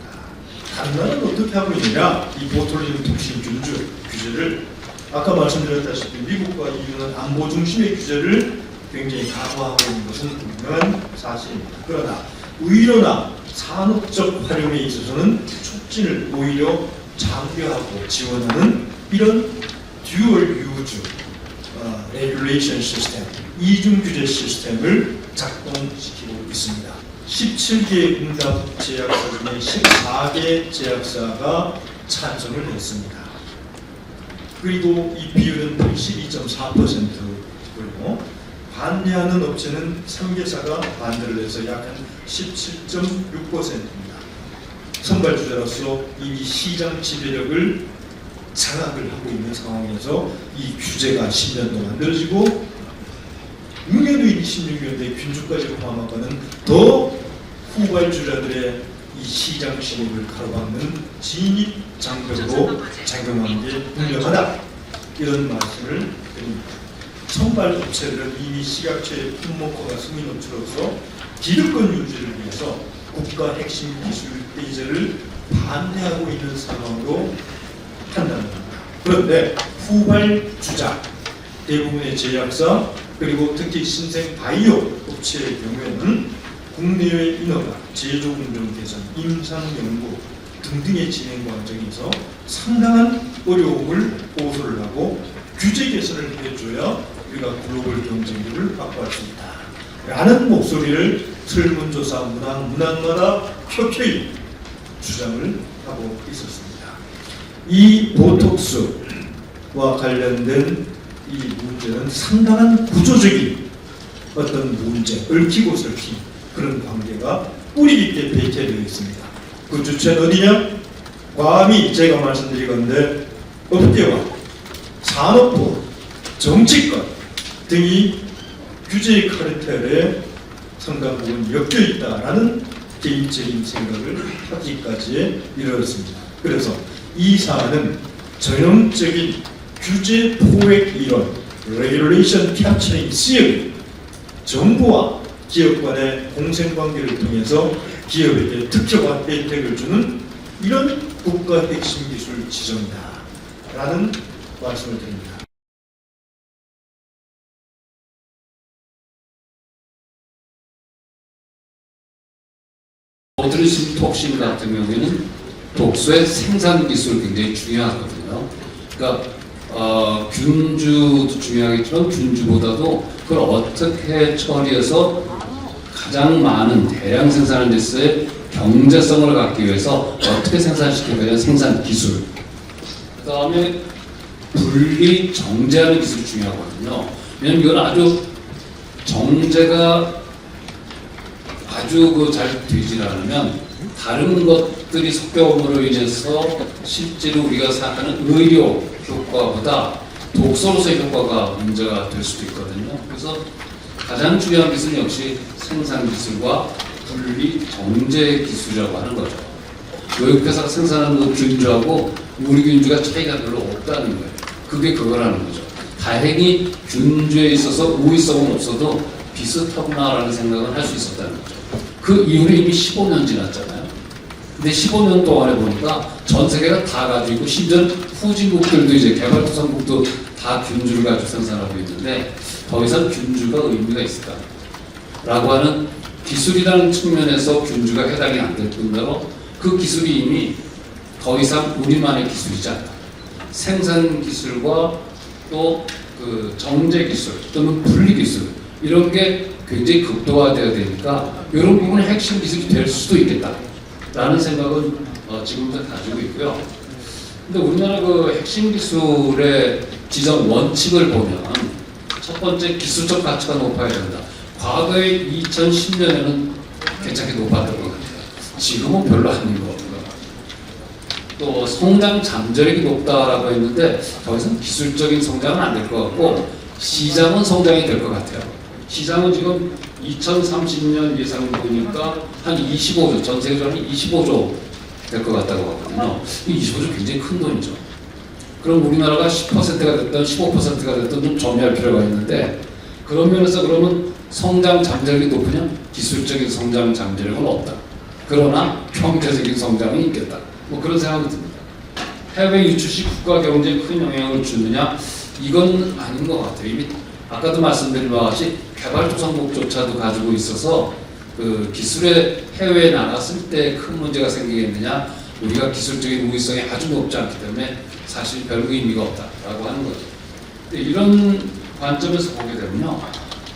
다른 나라는 어떻게 하고 있느냐? 이 보톨리눔 톡신 균주 규제를 아까 말씀드렸다시피 미국과 EU는 안보 중심의 규제를 굉장히 강화하고 있는 것은 분명한 사실입니다. 그러나 의료나 산업적 활용에 있어서는 촉진을 오히려 장려하고 지원하는 이런 듀얼 유즈 레귤레이션 시스템, 이중 규제 시스템을 작동시키고 있습니다. 17개 응답 제약사 중에 14개 제약사가 찬성을 했습니다. 그리고 이 비율은 82.4%고요. 반대하는 업체는 3개사가 반대를 해서 약 한 17.6%입니다. 선발주자로서 이미 시장 지배력을 장악을 하고 있는 상황에서 이 규제가 10년 동안 늘어지고 6년 후인 26년대 균주까지 포함하고는 더 후발주자들의 이 시장 진입을 가로막는 진입 장벽으로 작용한 게 분명하다. 이런 말씀을 드립니다. 선발 업체들은 이미 시각처의 품목화가 승인 업체로서 기득권 유지를 위해서 국가 핵심 기술 대제를 반대하고 있는 상황으로 판단합니다. 그런데 후발주자, 대부분의 제약사 그리고 특히 신생 바이오 업체의 경우에는 국내외 인허가, 제조 공정 개선, 임상 연구 등등의 진행 과정에서 상당한 어려움을 호소를 하고 규제 개선을 해줘야 우리가 글로벌 경쟁력을 확보할 수 있다 라는 목소리를 설문조사 문항마다 켜켜이 주장을 하고 있었습니다. 이 보톡스와 관련된 이 문제는 상당한 구조적인 어떤 문제, 얽히고 설킨 그런 관계가 뿌리 깊게 배치되어 있습니다. 그 주체는 어디냐? 감히 제가 말씀드리건데 업계와 산업부, 정치권 등이 규제 카르텔에 상당 부분 엮여 있다라는 개인적인 생각을 하기까지 이르렀습니다. 그래서 이 사안은 전형적인 규제 포획 이론, Regulation Capturing Theory, 정부와 기업 간의 공생관계를 통해서 기업에게 특혜와 혜택을 주는 이런 국가 핵심 기술 지정이다 라는 말씀을 드립니다. 오드리슨 톡신 같은 경우에는 독소의 생산 기술이 굉장히 중요하거든요. 그러니까 균주도 중요하겠지만 균주보다도 그걸 어떻게 처리해서 가장 많은 대량 생산을 했을 경제성을 갖기 위해서 어떻게 생산시키게 되는 생산 기술. 그 다음에 분리 정제하는 기술이 중요하거든요. 왜냐면 이건 아주 정제가 아주 잘 되지 않으면 다른 것들이 섞여옴으로 인해서 실제로 우리가 생각하는 의료 효과보다 독소로서의 효과가 문제가 될 수도 있거든요. 그래서 가장 중요한 기술은 역시 생산 기술과 분리 정제 기술이라고 하는 거죠. 외국 회사가 생산하는 그 균주하고 우리 균주가 차이가 별로 없다는 거예요. 그게 그거라는 거죠. 다행히 균주에 있어서 우위성은 없어도 비슷하구나라는 생각을 할 수 있었다는 거죠. 그 이후로 이미 15년 지났잖아요. 근데 15년 동안에 보니까 전 세계가 다 가지고 있고 심지어 후진국들도 이제 개발도상국도 다 균주를 가지고 생산하고 있는데 더 이상 균주가 의미가 있을까? 라고 하는 기술이라는 측면에서 균주가 해당이 안 될 뿐더러 그 기술이 이미 더 이상 우리만의 기술이지 않다. 생산 기술과 또 그 정제 기술 또는 분리 기술 이런 게 굉장히 극도화되어야 되니까 이런 부분이 핵심 기술이 될 수도 있겠다라는 생각은 지금부터 가지고 있고요. 근데 우리나라 그 핵심 기술의 지정 원칙을 보면 첫 번째 기술적 가치가 높아야 된다. 과거에 2010년에는 괜찮게 높았던 것 같아요. 지금은 별로 아닌 것 같고요. 또 성장 잠재력이 높다라고 했는데 더 이상 기술적인 성장은 안 될 것 같고 시장은 성장이 될 것 같아요. 시장은 지금 2030년 예상 보니까 한 25조, 전 세계적으로 한 25조 될 것 같다고 하거든요. 이 25조 굉장히 큰 돈이죠. 그럼 우리나라가 10%가 됐든 15%가 됐든 좀 점유할 필요가 있는데 그런 면에서 그러면 성장 잠재력이 높으냐? 기술적인 성장 잠재력은 없다. 그러나 경제적인 성장은 있겠다. 뭐 그런 생각이 듭니다. 해외 유출시 국가 경제에 큰 영향을 주느냐? 이건 아닌 것 같아요. 이미 아까도 말씀드린 바와 같이 개발도상국조차도 가지고 있어서 그 기술에 해외에 나갔을 때 큰 문제가 생기겠느냐? 우리가 기술적인 우위성이 아주 높지 않기 때문에 사실 별 의미가 없다라고 하는 거죠. 이런 관점에서 보게 되면요,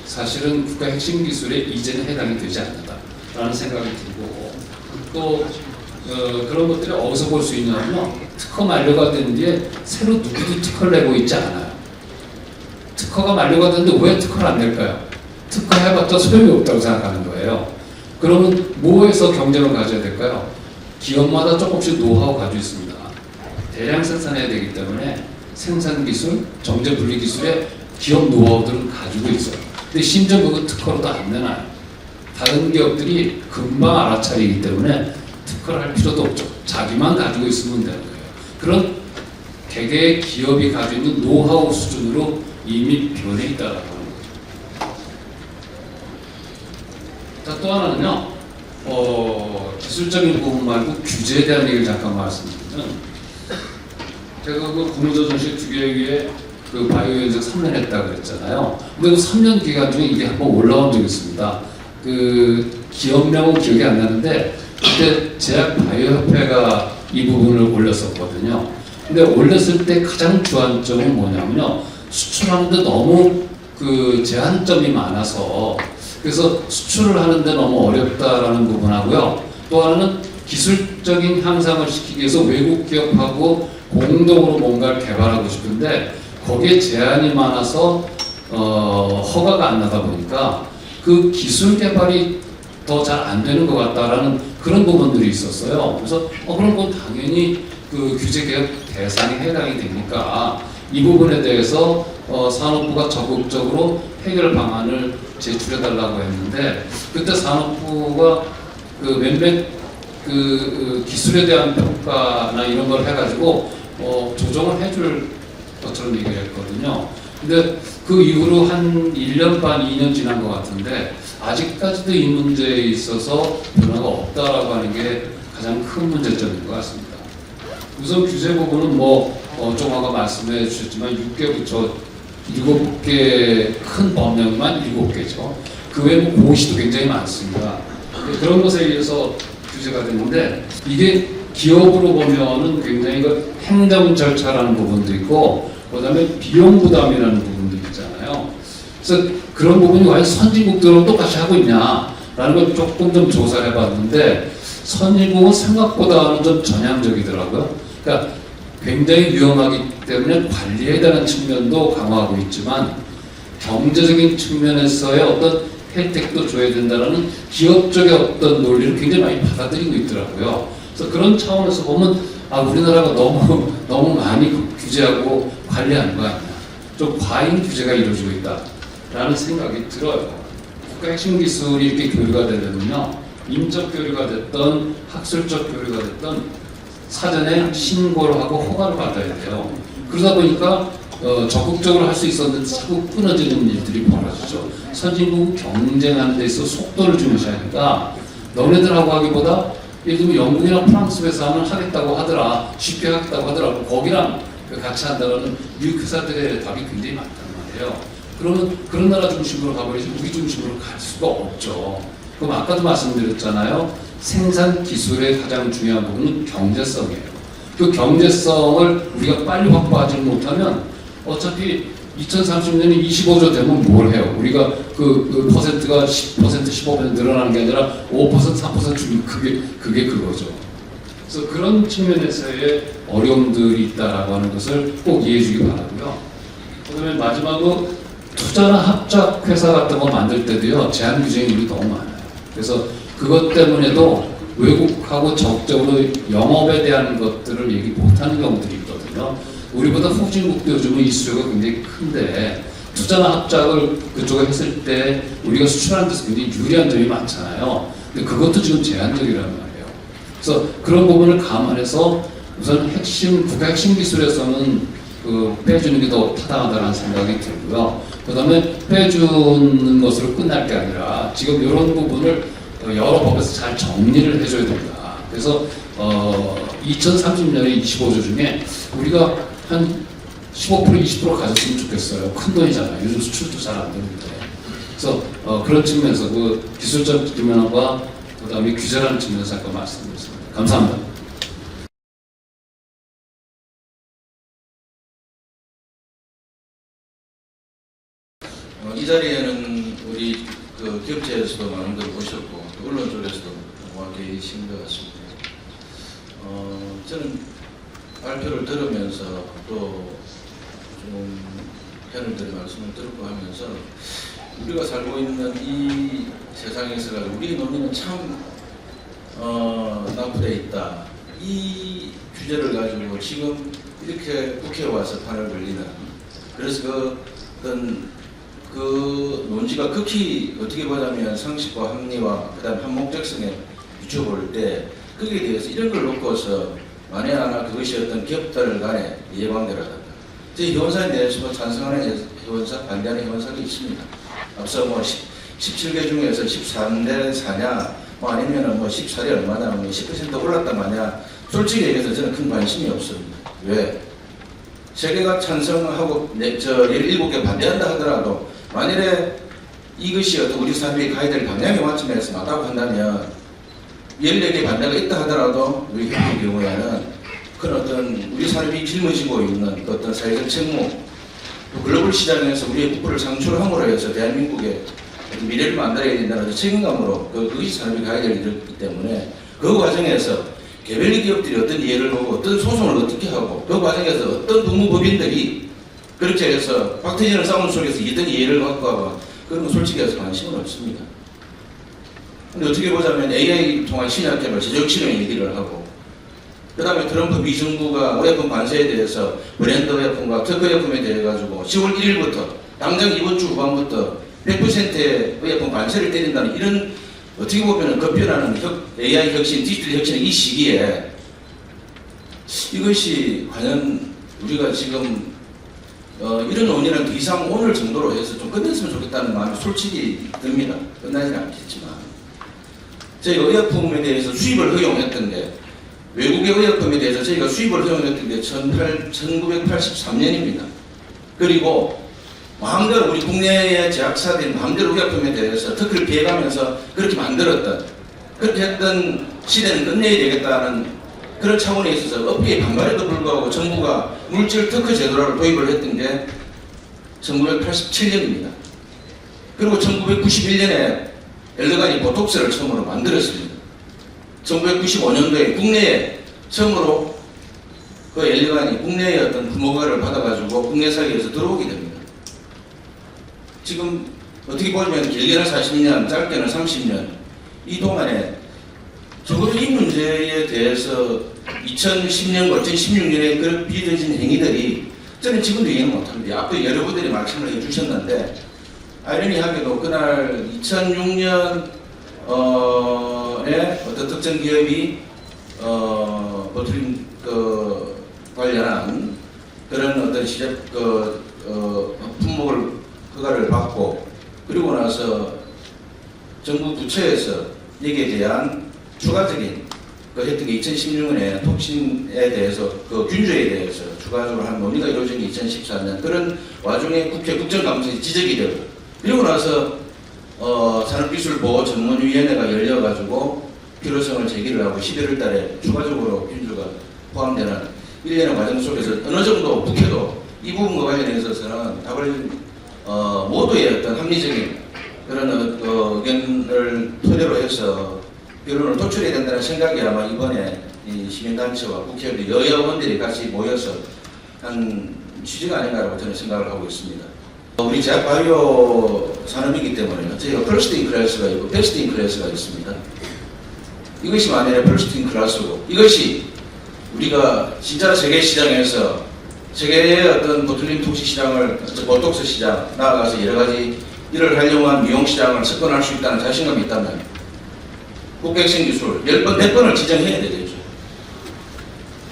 사실은 국가 핵심 기술에 이제는 해당이 되지 않는다라는 생각이 들고 또 그런 것들이 어디서 볼 수 있냐면요, 특허 만료가 된 뒤에 새로 누구도 특허를 내고 있지 않아요. 특허가 만료가 됐는데 왜 특허를 안 낼까요? 특허해봤자 소용이 없다고 생각하는 거예요. 그러면 뭐에서 경쟁을 가져야 될까요? 기업마다 조금씩 노하우 가지고 있습니다. 대량 생산해야 되기 때문에 생산 기술, 정제 분리 기술에 기업 노하우들은 가지고 있어요. 근데 심지어 그거 특허로도 안 내놔요. 다른 기업들이 금방 알아차리기 때문에 특허를 할 필요도 없죠. 자기만 가지고 있으면 되는 거예요. 그런 개개의 기업이 가지고 있는 노하우 수준으로 이미 변해 있다라고 하는 거죠. 자, 또 하나는요, 기술적인 부분 말고 규제에 대한 얘기를 잠깐 말씀드리면, 제가 그 국무조정실 주계위에 그 바이오연색 3년 했다고 그랬잖아요. 근데 그 3년 기간 중에 이게 한번 올라온 적이 있습니다. 그 기업명은 기억이 안 나는데 그때 제약바이오협회가 이 부분을 올렸었거든요. 근데 올렸을 때 가장 주안점은 뭐냐면요, 수출하는데 너무 그 제한점이 많아서 그래서 수출을 하는데 너무 어렵다라는 부분하고요. 또 하나는 기술적인 향상을 시키기 위해서 외국 기업하고 공동으로 뭔가를 개발하고 싶은데 거기에 제한이 많아서 허가가 안 나다 보니까 그 기술 개발이 더 잘 안 되는 것 같다라는 그런 부분들이 있었어요. 그래서 그런 건 당연히 그 규제 개혁 대상에 해당이 되니까 이 부분에 대해서 산업부가 적극적으로 해결 방안을 제출해달라고 했는데 그때 산업부가 그 몇몇 그 기술에 대한 평가나 이런 걸 해가지고 조정을 해줄 것처럼 얘기를 했거든요. 근데 그 이후로 한 1년 반, 2년 지난 것 같은데 아직까지도 이 문제에 있어서 변화가 없다라고 하는 게 가장 큰 문제점인 것 같습니다. 우선 규제 부분은 좀 아까 말씀해 주셨지만 6개 부처 7개 큰 법령만 7개죠. 그 외에 고시도 굉장히 많습니다. 그런 것에 의해서 규제가 되는데 이게 기업으로 보면은 굉장히 그 행정 절차라는 부분도 있고 그다음에 비용 부담이라는 부분도 있잖아요. 그래서 그런 부분이 과연 선진국들은 똑같이 하고 있냐라는 걸 조금 좀 조사를 해봤는데 선진국은 생각보다는 좀 전향적이더라고요. 그러니까 굉장히 위험하기 때문에 관리에 대한 측면도 강화하고 있지만 경제적인 측면에서의 어떤 혜택도 줘야 된다는 기업적의 어떤 논리를 굉장히 많이 받아들이고 있더라고요. 그래서 그런 차원에서 보면 우리나라가 너무 많이 규제하고 관리하는 거 아니냐. 좀 과잉 규제가 이루어지고 있다라는 생각이 들어요. 국가 핵심 기술이 이렇게 교류가 되려면요. 인적 교류가 됐던 학술적 교류가 됐던 사전에 신고를 하고 허가를 받아야 돼요. 그러다 보니까 적극적으로 할 수 있었는데 자꾸 끊어지는 일들이 벌어지죠. 선진국 경쟁하는 데 있어 속도를 중요시하니까 너네들하고 하기보다 예를 들면 영국이나 프랑스 회사는 하겠다고 하더라, 쉽게 하겠다고 하더라고 거기랑 같이 한다는 미국 회사들의 답이 굉장히 많단 말이에요. 그러면 그런 나라 중심으로 가버리지 우리 중심으로 갈 수가 없죠. 그럼 아까도 말씀드렸잖아요. 생산 기술의 가장 중요한 부분은 경제성이에요. 그 경제성을 우리가 빨리 확보하지 못하면 어차피 2030년에 25조 되면 뭘 해요? 우리가 그 퍼센트가 10%, 15% 늘어나는 게 아니라 5%, 3% 주면 그게 그거죠. 그래서 그런 측면에서의 어려움들이 있다라고 하는 것을 꼭 이해해 주기 바라고요. 그다음에 마지막으로 투자나 합작 회사 같은 거 만들 때도요 제한 규정이 너무 많아요. 그래서 그것 때문에도 외국하고 적극적으로 영업에 대한 것들을 얘기 못하는 경우들이 있거든요. 우리보다 후진국도 요즘은 이수요가 굉장히 큰데 투자나 합작을 그쪽에 했을 때 우리가 수출하는 데서 굉장히 유리한 점이 많잖아요. 근데 그것도 지금 제한적이라는 말이에요. 그래서 그런 부분을 감안해서 우선 국가 핵심 기술에서는 빼주는 게 더 타당하다는 생각이 들고요. 그 다음에 빼주는 것으로 끝날 게 아니라 지금 이런 부분을 여러 법에서 잘 정리를 해줘야 됩니다. 그래서 2030년에 25조 중에 우리가 한 15%, 20% 가졌으면 좋겠어요. 큰 돈이잖아요. 요즘 수출도 잘 안 되는데. 그래서 그런 측면에서 그 기술적 측면과 그 다음에 규제라는 측면에서 잠깐 말씀드렸습니다. 감사합니다. 이 자리에는 우리 그 기업체에서도 많은 걸 보셨고 또 언론 쪽에서도 와 계신 것 같습니다. 저는 발표를 들으면서 또 좀 패널들의 말씀을 듣고 하면서 우리가 살고 있는 이 세상에서 우리 논의는 참 낭비되어 있다. 이 주제를 가지고 지금 이렇게 국회에 와서 판을 벌리는, 그래서 그 논지가 극히 어떻게 보자면 상식과 합리와 그다음 한목적성에 비춰볼 때 거기에 대해서 이런 걸 놓고서 만에 하나 그것이 어떤 기업들 간의 이해관계를 한다. 제 회원사에 대해서 찬성하는 회원사, 반대하는 회원사도 있습니다. 앞서 뭐 17개 중에서 13대 4냐, 뭐 아니면은 뭐 14대 얼마냐, 뭐 10% 올랐단 마냐. 솔직히 얘기해서 저는 큰 관심이 없습니다. 왜? 세계가 찬성하고 17개 반대한다 하더라도 만일에 이것이 어떤 우리 사회의 가야 될 방향에 맞춤해서 맞다고 한다면 14개 반대가 있다 하더라도 우리 현재의 경우에는 그런 어떤 우리 삶이 짊어지고 있는 어떤 사회적 책무, 또 글로벌 시장에서 우리의 국부를 창출함으로 해서 대한민국의 미래를 만들어야 된다는 책임감으로 그것이 사람이 가야 될 일이기 때문에 그 과정에서 개별 기업들이 어떤 이해를 하고 어떤 소송을 어떻게 하고 그 과정에서 어떤 법무법인들이 그렇게 해서 박태진을 싸우는 속에서 어떤 이해를 갖고 하고 그런 건 솔직히 해서 관심은 없습니다. 근데 어떻게 보자면 AI 통한 신약개발 제적 실행 얘기를 하고 그 다음에 트럼프 미정부가 의약품 관세에 대해서 브랜드 의약품과 특허 의약품에 대해 가지고 10월 1일부터 당장 이번 주 후반부터 100%의 의약품 관세를 때린다는 이런 어떻게 보면 급변하는 AI 혁신, 디지털 혁신의 이 시기에 이것이 과연 우리가 지금 이런 논의는 더 이상 오늘 정도로 해서 좀 끝냈으면 좋겠다는 마음이 솔직히 듭니다. 끝나지는 않겠지만 저희가 의약품에 대해서 수입을 허용했던 게 외국의 의약품에 대해서 저희가 수입을 허용했던 게 1983년입니다. 그리고 마음대로 우리 국내에 제약사들이 마음대로 의약품에 대해서 특허를 피해가면서 그렇게 만들었던, 그렇게 했던 시대는 끝내야 되겠다는 그런 차원에 있어서 업계의 반발에도 불구하고 정부가 물질 특허 제도를 도입을 했던 게 1987년입니다. 그리고 1991년에 엘르간이 보톡스를 처음으로 만들었습니다. 1995년도에 국내에 처음으로 그 엘르간이 국내의 어떤 부모가를 받아가지고 국내 사회에서 들어오게 됩니다. 지금 어떻게 보면 길게는 40년, 짧게는 30년 이 동안에 적어도 이 문제에 대해서 2010년과 2016년에 그런 비춰진 행위들이 저는 지금도 이해는 못합니다. 앞서 여러분들이 말씀을 해주셨는데 아이러니하게도 그날 2006년에 어떤 특정 기업이 버트림 관련한 그런 어떤 시작 품목을 허가를 받고 그리고 나서 정부 부처에서 여기에 대한 추가적인 했던 게 2016년에 톡신에 대해서 그 균조에 대해서 추가적으로 한 논의가 이루어진 게 2014년 그런 와중에 국회 국정감사에 지적이 되고 그리고 나서 산업기술보호전문위원회가 열려가지고 필요성을 제기를 하고 11월 달에 추가적으로 균조가 포함되는 일련의 과정 속에서 어느 정도 국회도 이 부분과 관련해 있어서는 답을 모두의 어떤 합리적인 그런 의견을 토대로 해서 결론을 도출해야 된다는 생각이 아마 이번에 이 시민단체와 국회의원들 여야 의원들이 같이 모여서 한 취지가 아닌가라고 저는 생각을 하고 있습니다. 우리 제약바이오 산업이기 때문에 저희가 퍼스트 인 클래스가 있고 베스트 인 클래스가 있습니다. 이것이 만약에 퍼스트 인 클래스고 이것이 우리가 진짜 세계 시장에서 세계의 어떤 보툴린 톡시 시장을 보톡스 시장 나아가서 여러 가지 일을 활용한 미용 시장을 접근할 수 있다는 자신감이 있다면 국객성 기술 10번, 100번을 지정해야 되겠죠.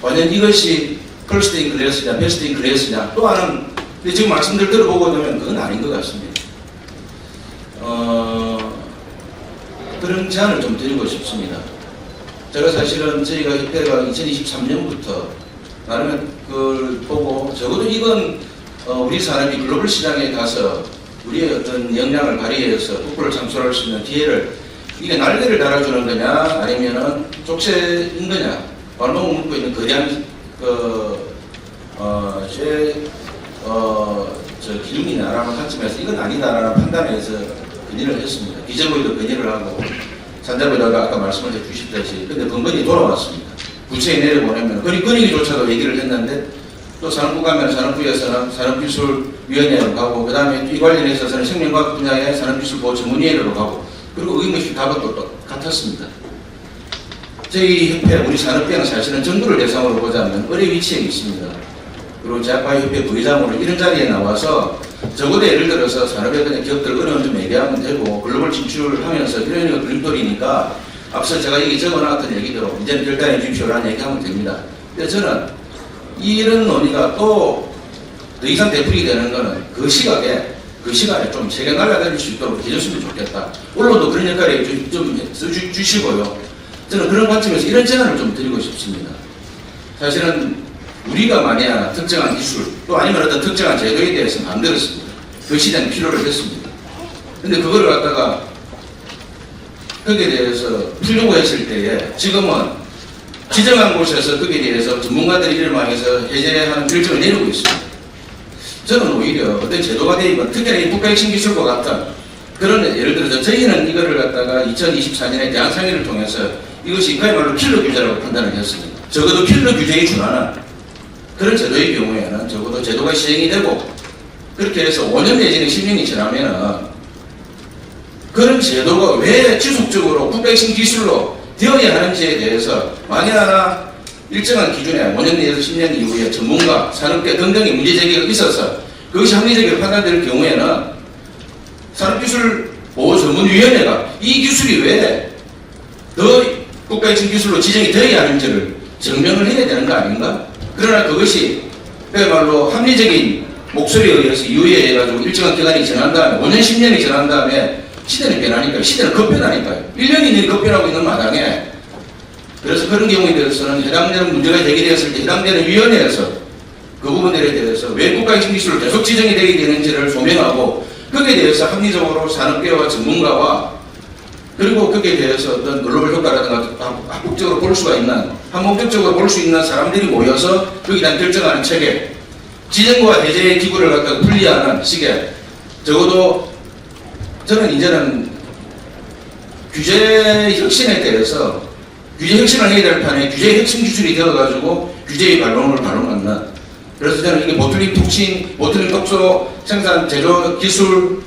과연 이것이 퍼스트 인 클래스냐, 베스트 인 클래스냐 또 하나는 지금 말씀들 들어보고 보면 그건 아닌 것 같습니다. 그런 제안을 좀 드리고 싶습니다. 제가 사실은 저희가 협회가 2023년부터 나름 그걸 보고 적어도 이건 우리 사람이 글로벌 시장에 가서 우리의 어떤 역량을 발휘해서 국부를 창출할 수 있는 기회를 이게 날개를 달아주는 거냐 아니면은 족쇄인 거냐 발목을 묶고 있는 거대한 기능이냐라는 관점에서 이건 아니다라는 판단에서 건의를 했습니다. 기재부에도 건의를 하고 산자부에다가 아까 말씀을 해주셨듯이 근데 건건이 돌아왔습니다. 부처에 내려보내면 건의조차도 얘기를 했는데 또 산업부 가면 산업부에서는 산업기술 위원회로 가고 그다음에 이 관련해 있어서는 생명과학 분야의 산업기술보호 전문위원회로 가고 그리고 의무실 답은 또 같았습니다. 저희 협회, 우리 산업계는 사실은 정부를 대상으로 보자면 어려 위치에 있습니다. 그리고 제약바이오협회 부의장으로 이런 자리에 나와서 적어도 예를 들어서 산업에 그냥 기업들 어려운 좀 얘기하면 되고 글로벌 진출하면서 이런 거 그림돌이니까 앞서 제가 여기 적어놨던 얘기대로 이제는 결단해 주십시오라는 얘기하면 됩니다. 그래서 저는 이런 논의가 또 더 이상 되풀이 되는 거는 그 시간에 좀 세계 날아다닐 수 있도록 해줬으면 좋겠다. 언론도 그런 역할을 좀 써주시고요. 저는 그런 관점에서 이런 제안을 좀 드리고 싶습니다. 사실은 우리가 만약 특정한 기술 또 아니면 어떤 특정한 제도에 대해서 만들었습니다. 그 시대는 필요를 했습니다. 근데 그거를 갖다가 거기에 대해서 풀려고 했을 때에 지금은 지정한 곳에서 거기에 대해서 전문가들이 이를 망해서 해제하는 결정을 내리고 있습니다. 저는 오히려 어떤 제도가 되면 특히나 이 국가혁신 기술과 같은 그런 예를 들어서 저희는 이거를 갖다가 2024년에 대한상의를 통해서 이것이 그야말로 필러 규제라고 판단을 했습니다. 적어도 필러 규제에 준하는 그런 제도의 경우에는 적어도 제도가 시행이 되고 그렇게 해서 5년 내지는 10년이 지나면은 그런 제도가 왜 지속적으로 국가혁신 기술로 되어야 하는지에 대해서 만약 하나 일정한 기준에 5년 내에서 10년 이후에 전문가, 산업계 등등의 문제제기가 있어서 그것이 합리적으로 판단될 경우에는 산업기술보호전문위원회가 이 기술이 왜 더 국가혁신 기술로 지정이 되어야 하는지를 증명을 해야 되는 거 아닌가? 그러나 그것이 그야말로 합리적인 목소리에 의해서 이후에 해가지고 일정한 기간이 지난 다음에 5년, 10년이 지난 다음에 시대는 변하니까요. 시대는 급변하니까요. 1년이 급변하고 있는 마당에 그래서 그런 경우에 대해서는 해당되는 문제가 제기되었을 때 해당되는 위원회에서 그 부분들에 대해서 왜 국가혁신 기술로 계속 지정이 되게 되는지를 소명하고 거기에 대해서 합리적으로 산업계와 전문가와 그리고 거기에 대해서 어떤 글로벌 효과라든가 합법적으로 볼 수가 있는 한목적으로 볼 수 있는 사람들이 모여서 거기에 대한 결정하는 체계 지정과 해제의 기구를 갖다가 분리하는 식의 적어도 저는 이제는 규제 혁신에 대해서 규제 혁신을 해야 될 판에 규제 혁신 기술이 되어가지고 규제의 발롱을 발롱한다. 그래서 저는 이게 보틀링 톡신, 보틀링 독소 생산 제조 기술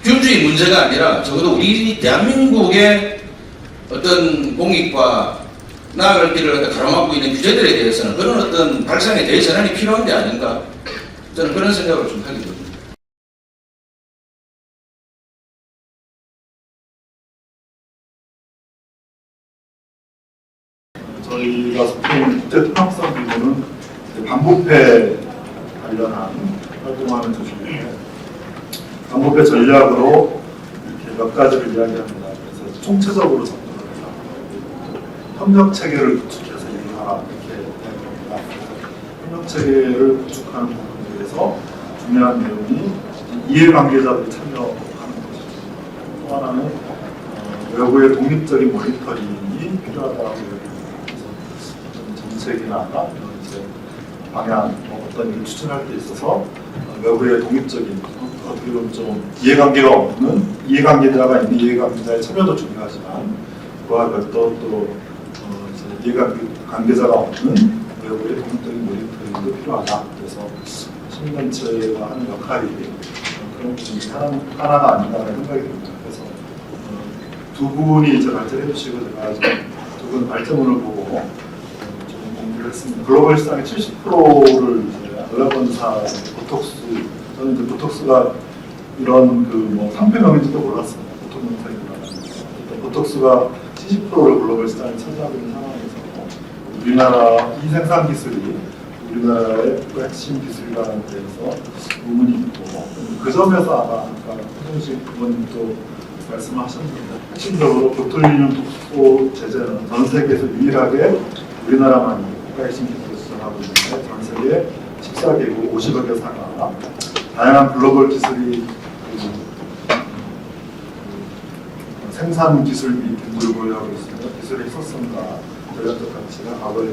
균주의 문제가 아니라 적어도 우리 대한민국의 어떤 공익과 나아갈 길을 갖다 가로막고 있는 규제들에 대해서는 그런 어떤 발상에 대해 전환이 필요한 게 아닌가. 저는 그런 생각을 좀 하게 됩니다. 저희가 속한 국제통합성 부분은 반부패 관련한 활동하는 조직인데 반부패 전략으로 이렇게 몇 가지를 이야기합니다. 그래서 총체적으로 접근을 해서 협력 체계를 구축해서 일을 하라 이렇게 이야기합니다. 협력 체계를 구축하는 부분에 대해서 중요한 내용이 이해관계자들이 참여하는 것이고 또 하나는 외부의 독립적인 모니터링이 필요하다고 얘기합니다. 정책이나 이런 이제 방향 어떤 일을 추진할 때 있어서 외부의 독립적인 어떻게 보면 좀 이해관계가 없는 이해관계자가 있는 이해관계자의 참여도 중요하지만 그와 별도 또 이해관계자가 없는 외부의 독립적인 모니터링도 필요하다. 그래서 시민단체가 하는 역할이 그런 부분이 하나가 아닌가라는 생각이 듭니다. 그래서 두 분이 이제 발제해 주시고 제가 두 분 발제문을 보고 했습니다. 글로벌 시장의 70%를 알라본사 보톡스 저는 이제 보톡스가 이런 그 상표명인지도 몰랐습니다. 보톡 보톡스가 70%를 글로벌 시장에 차지하고 있는 상황에서 우리나라 이 생산 기술이 우리나라의 핵심 기술이라는 데에서 의문이 있고 그 점에서 아마 아까 홍정식 의원님도 말씀하셨는데 핵심적으로 보톨리늄 독소 제재는 전 세계에서 유일하게 우리나라만이 국가혁신 기술을 수정하고 있는데 전 세계 14개국 50억여 상하 다양한 글로벌 기술이 생산 기술 및 기술을 보유하고 있습니다. 기술의 희소성과 전략적 가치가 과거에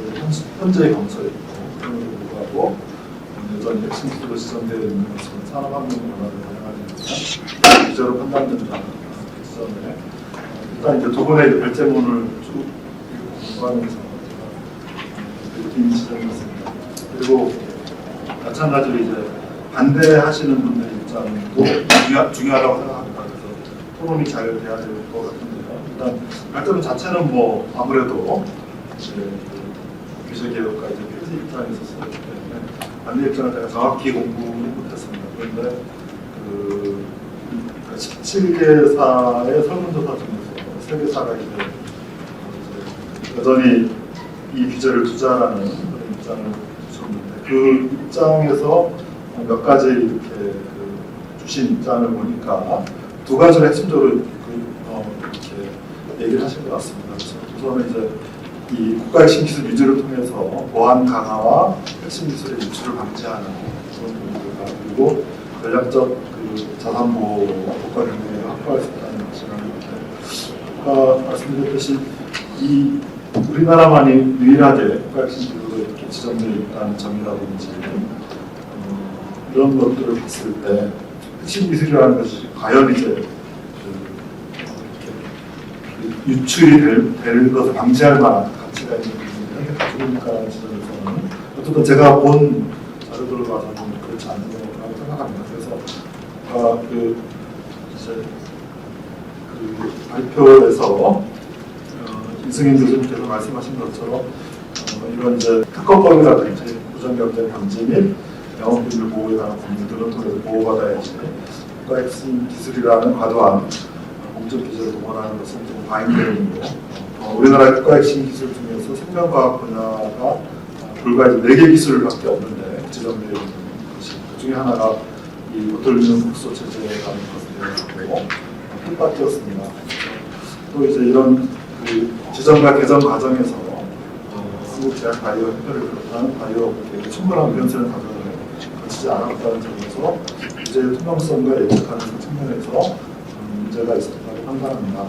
현재의 검토에 있고 그럼에도 불구하고 여전히 핵심 기술로 지정되어 있는 것은 산업환경 변화를 반영하지 규제로 판단된다는 그 점에 일단 이제 두 분의 결제문을 쭉 공부하면서 느낀 지점이었습니다. 그리고 마찬가지로 이제 반대하시는 분들 입장도 중요하다고 생각합니다. 그래서 토론이 잘 돼야 될 것 같은데요. 일단 발전 자체는 뭐 아무래도 규제개혁과 이제 폐지 입장에 있었기 때문에 반대 입장을 제가 정확히 공부를 못했습니다. 그런데 17개사의 설문조사 중에서 3개사가 이제 여전히 이 규제를 투자하는 그런 입장을 주셨는데 그 입장에서 몇 가지 이렇게 주신 입장을 보니까 두 가지를 핵심적으로 이렇게 얘기를 하신 것 같습니다. 그래서 우선은 이제 이 국가 핵심 기술 유지를 통해서 보안 강화와 핵심 기술의 유출을 방지하는 그런 부분들과 그리고 전략적 자산 보호 국가 경영에 확보할 수 있다는 것이라는 아까 말씀드렸듯이 이 우리나라만이 유일하게 국가 핵심 기술로 이렇게 지정되어 있다는 점이라든지 이런 것들을 봤을 때 핵심 기술이라는 것이 과연 이제 유출이 될 것을 방지할 만한 가치가 있는 부분이 가지고 있는가라는 지점에서는 어쨌든 제가 본 자료들을 봐서는 그렇지 않는 거라고 생각합니다. 그래서 이제 발표에서 이승인 교수님께서 말씀하신 것처럼 이런 이제 특허법이라든지 부정경쟁 방지 및 영업비밀 보호에 관한 법률들을 통해서 보호받아야지 국가 핵심 기술이라는 과도한 공적 기술을 동원하는 것은 좀 과잉되는 거고 우리나라 국가 핵심 기술 중에서 생명과학 분야가 불과 4개 기술밖에 없는데 지정되어 있는 것이 그 중에 하나가 이 보톨리눔 국소 체제라는 것을 배우고 뜻밖이었습니다. 또 이제 이런 지정과 개정 과정에서 한국제약바이오협회를 비롯한 바이오업계에 충분한 변수를 거치지 않았다는 점에서 규제의 투명성과 예측 가능성 측면에서 문제가 있었다고 판단합니다.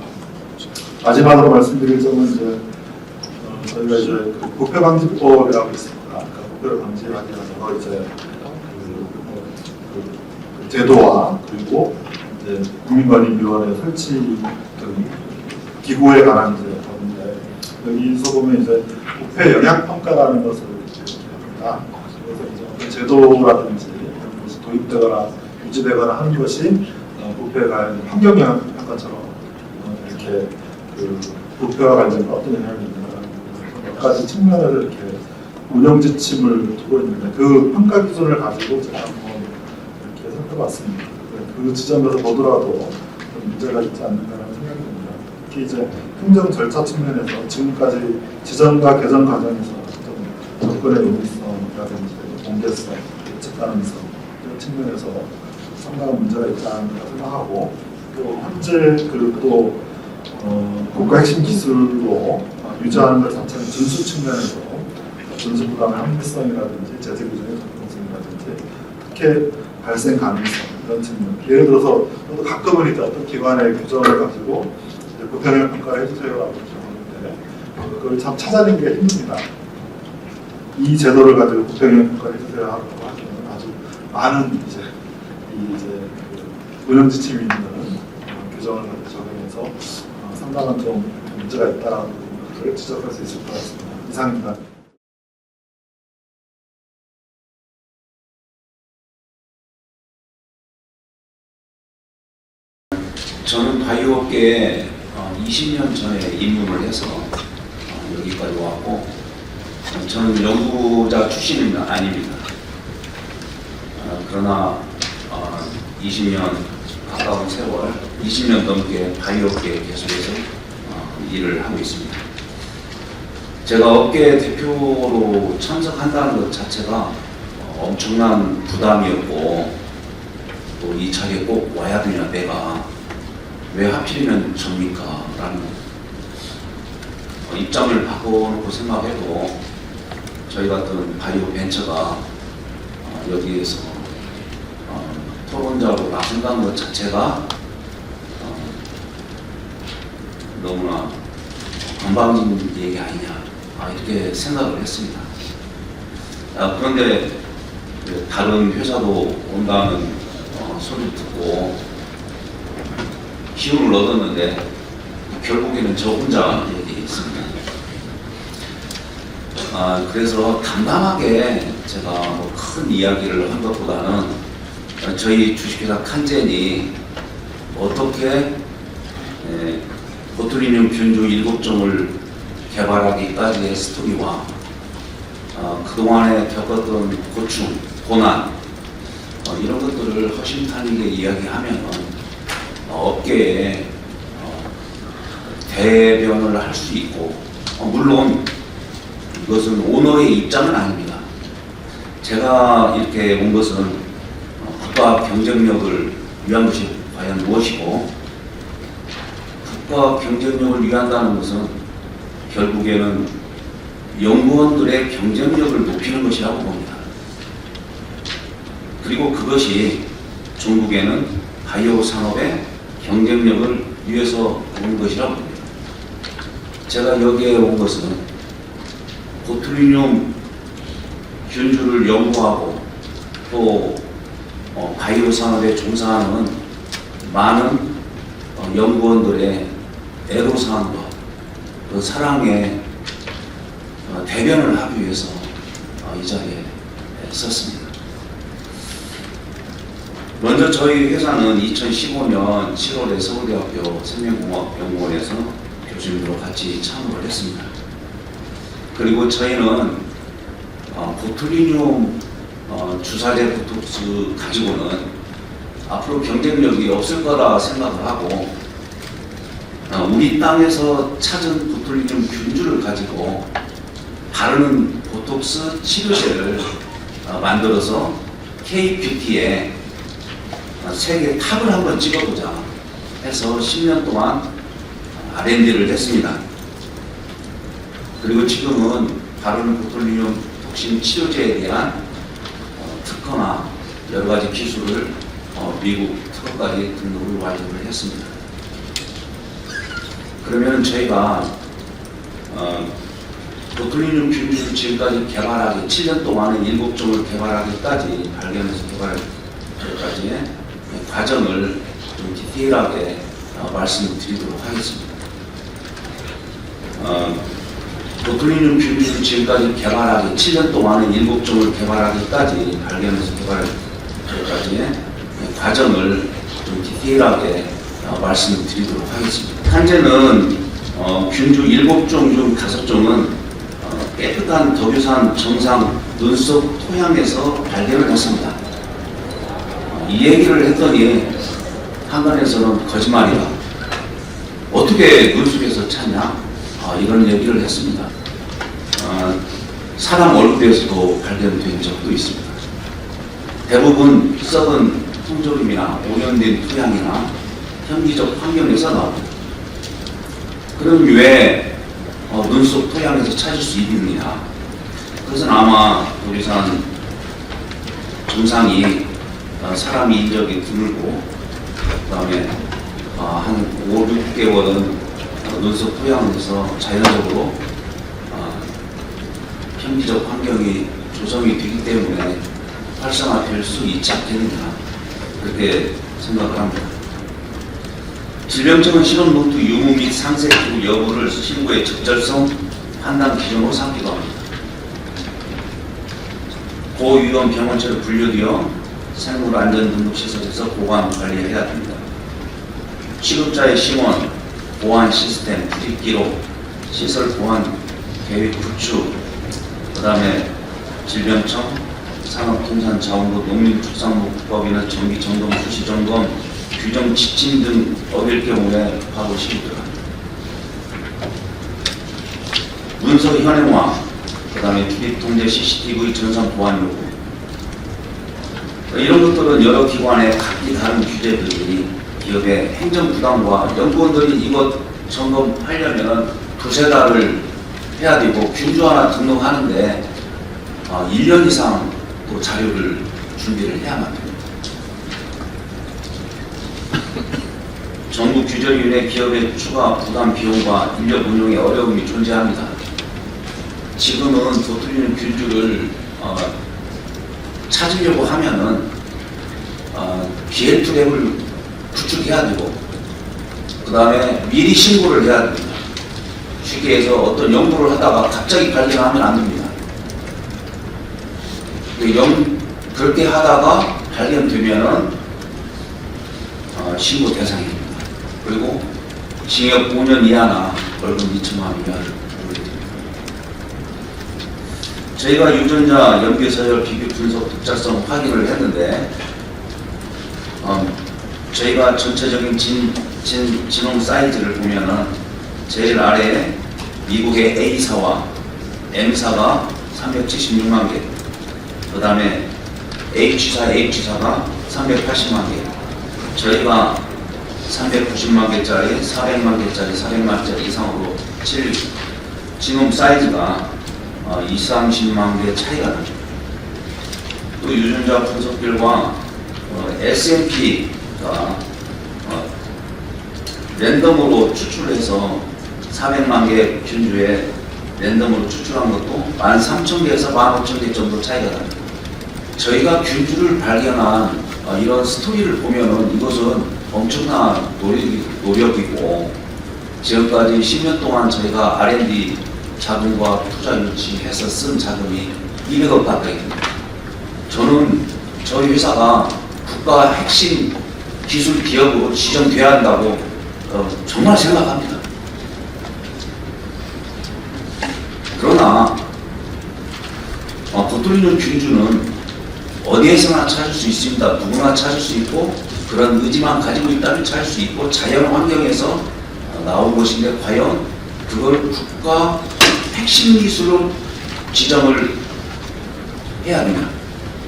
마지막으로 말씀드릴 점은 이제 저희가 이제 부패방지법이라고 있습니다. 그러니까 부패를 방지하기 위해서 이제 제도와 그리고 이제 국민권익위원회 설치 등 기구에 관한 이제 법인데 여기서 보면 이제 부패 영향 평가라는 것을 합니다. 그래서 이제 어떤 제도라든지 이런 것이 도입되거나 유지되거나 하는 것이 부패가 환경 영향 평가처럼 이렇게 부패와 관련된 어떤 영향이 있는가 몇 가지 측면을 이렇게 운영 지침을 두고 있는데 그 평가 기준을 가지고 제가 한번 이렇게 살펴봤습니다. 그 지점에서 보더라도 문제가 있지 않는다는 생각이 듭니다. 특히 이제 행정 절차 측면에서 지금까지 지정과 개정 과정에서 좀 접근의 용이성이라든지 공개성, 예측 가능성 이런 측면에서 상당한 문제가 있지 않는가 생각하고 또 현재 또 국가 핵심 기술로 유지하는 것 자체는 준수 측면에서 준수 부담의 합리성이라든지 제재 규정의 적정성이라든지 특혜 발생 가능성 이런 측면. 예를 들어서 저도 가끔은 이제 어떤 기관의 규정을 가지고 부패를 평가를 해주세요라고 하는데 그걸 참 찾아내기가 힘듭니다. 이 제도를 가지고 부패를 평가를 해주세요 하고 하기는 아주 많은 이제 운영 지침이 있는 규정을 적용해서 상당한 좀 문제가 있다라는 것을 지적할 수 있을 것 같습니다. 이상입니다. 저는 바이오업계에 20년 전에 입문을 해서 여기까지 왔고 저는 연구자 출신은 아닙니다. 그러나 20년 가까운 세월, 20년 넘게 바이오업계에 계속해서 일을 하고 있습니다. 제가 업계 대표로 참석한다는 것 자체가 엄청난 부담이었고 또 이 자리에 꼭 와야 되냐 내가 왜 하필이면 접니까? 라는 입장을 바꿔놓고 생각해도 저희 같은 바이오 벤처가 여기에서 토론자로 나선다는 것 자체가 너무나 건방진 얘기 아니냐 이렇게 생각을 했습니다. 그런데 다른 회사도 온다는 소리를 듣고 기운을 얻었는데 결국에는 저 혼자 얘기했습니다. 그래서 담담하게 제가 뭐 큰 이야기를 한 것보다는 저희 주식회사 칸젠이 어떻게 보툴리늄 균주 7종을 개발하기까지의 스토리와 그동안에 겪었던 고충, 고난 이런 것들을 허심탄회하게 이야기하면 업계에 대변을 할 수 있고 물론 이것은 오너의 입장은 아닙니다. 제가 이렇게 온 것은 국가 경쟁력을 위한 것이 과연 무엇이고 국가 경쟁력을 위한다는 것은 결국에는 연구원들의 경쟁력을 높이는 것이라고 봅니다. 그리고 그것이 중국에는 바이오 산업의 경쟁력을 위해서 온 것이라고 봅니다. 제가 여기에 온 것은 보툴리늄 균주를 연구하고 또 바이오 산업에 종사하는 많은 연구원들의 애로사항과 그 사랑의 대변을 하기 위해서 이 자리에 섰습니다. 먼저 저희 회사는 2015년 7월에 서울대학교 생명공학연구원에서 교수님들과 같이 창업을 했습니다. 그리고 저희는 보툴리늄 주사제 보톡스 가지고는 앞으로 경쟁력이 없을 거라 생각을 하고 우리 땅에서 찾은 보툴리늄 균주를 가지고 바르는 보톡스 치료제를 만들어서 K-뷰티에 세계 탑을 한번 찍어보자 해서 10년 동안 R&D를 했습니다. 그리고 지금은 바르는 보툴리늄 독심 치료제에 대한 특허나 여러 가지 기술을 미국 특허까지 등록을 완료를 했습니다. 그러면 저희가 보툴리늄 균주를 지금까지 개발하기 7년 동안에 7종을 개발하기까지 발견해서 개발까지의 과정을 좀 디테일하게 말씀드리도록 하겠습니다. 보툴리늄 균주를 지금까지 개발하기 7년 동안에 7종을 개발하기까지 발견해서 개발까지의 과정을 좀 디테일하게 말씀드리도록 하겠습니다. 현재는 균주 7종 중 5종은 깨끗한 덕유산 정상 눈썹 토양에서 발견을 했습니다. 이 얘기를 했더니 한간에서는 거짓말이다. 어떻게 눈썹에서 찾냐? 이런 얘기를 했습니다. 사람 얼굴에서도 발견된 적도 있습니다. 대부분 썩은 통조림이나 오염된 토양이나 현기적 환경에서 나옵니다. 그럼 왜 눈썹 토양에서 찾을 수 있느냐? 그것은 아마 도리산 증상이 사람이 인적이 드물고 그 다음에 한 5, 6개월은 눈썹 토양에서 자연적으로 현기적 환경이 조성이 되기 때문에 활성화될 수 있지 않겠느냐 그렇게 생각을 합니다. 질병청은 실험 노트 유무 및 상세 기구 여부를 신고의 적절성 판단 기준으로 삼기도 합니다. 고위험 병원체로 분류되어 생물안전등록시설에서 보관 관리해야 됩니다. 취급자의 심원, 보안 시스템, 구직 기록, 시설 보안 계획 구축, 그 다음에 질병청, 산업통상자원부, 농림축산물법인의 정기 점검, 수시 점검, 규정 지침 등 어길 경우에 하고 싶습니다. 문서 현행화, 그 다음에 출입 통제 CCTV 전산 보안 요구. 이런 것들은 여러 기관의 각기 다른 규제들이 기업의 행정 부담과 연구원들이 이것 점검하려면 두세 달을 해야 되고 균주 하나 등록하는데 1년 이상 또 자료를 준비를 해야만 됩니다. 정부 규제로 인해 기업의 추가 부담 비용과 인력 운용에 어려움이 존재합니다. 지금은 보툴리늄 균주를 찾으려고 하면은 BL2랩을 구축해야 되고 그 다음에 미리 신고를 해야 됩니다. 쉽게 해서 어떤 연구를 하다가 갑자기 발견하면 안 됩니다. 그렇게 하다가 발견되면은 신고 대상입니다. 그리고 징역 5년 이하나 벌금 2천만 원 이하를 부과됩니다. 저희가 유전자 연계서열 비교 분석 독자성 확인을 했는데 저희가 전체적인 지놈 사이즈를 보면은 제일 아래에 미국의 A사와 M사가 376만 개, 그 다음에 H사가 380만 개, 저희가 390만 개짜리, 400만 개짜리, 400만 개짜리 이상으로 지놈 사이즈가 20-30만 개 차이가 나죠. 또 유전자 분석 결과 S&P가 랜덤으로 추출해서 400만 개 균주에 랜덤으로 추출한 것도 13,000개에서 15,000개 정도 차이가 납니다. 저희가 균주를 발견한 이런 스토리를 보면은 이것은 엄청난 노력이고 지금까지 10년 동안 저희가 R&D 자금과 투자 유치해서 쓴 자금이 200억 가까이 됩니다. 저는 저희 회사가 국가 핵심 기술 기업으로 지정돼야 한다고 정말 생각합니다. 그러나 보툴리눔 균주는 어디에서나 찾을 수 있습니다. 누구나 찾을 수 있고 그런 의지만 가지고 있다면 찾을 수 있고 자연 환경에서 나온 것인데 과연 그걸 국가 핵심 기술로 지정을 해야 하느냐.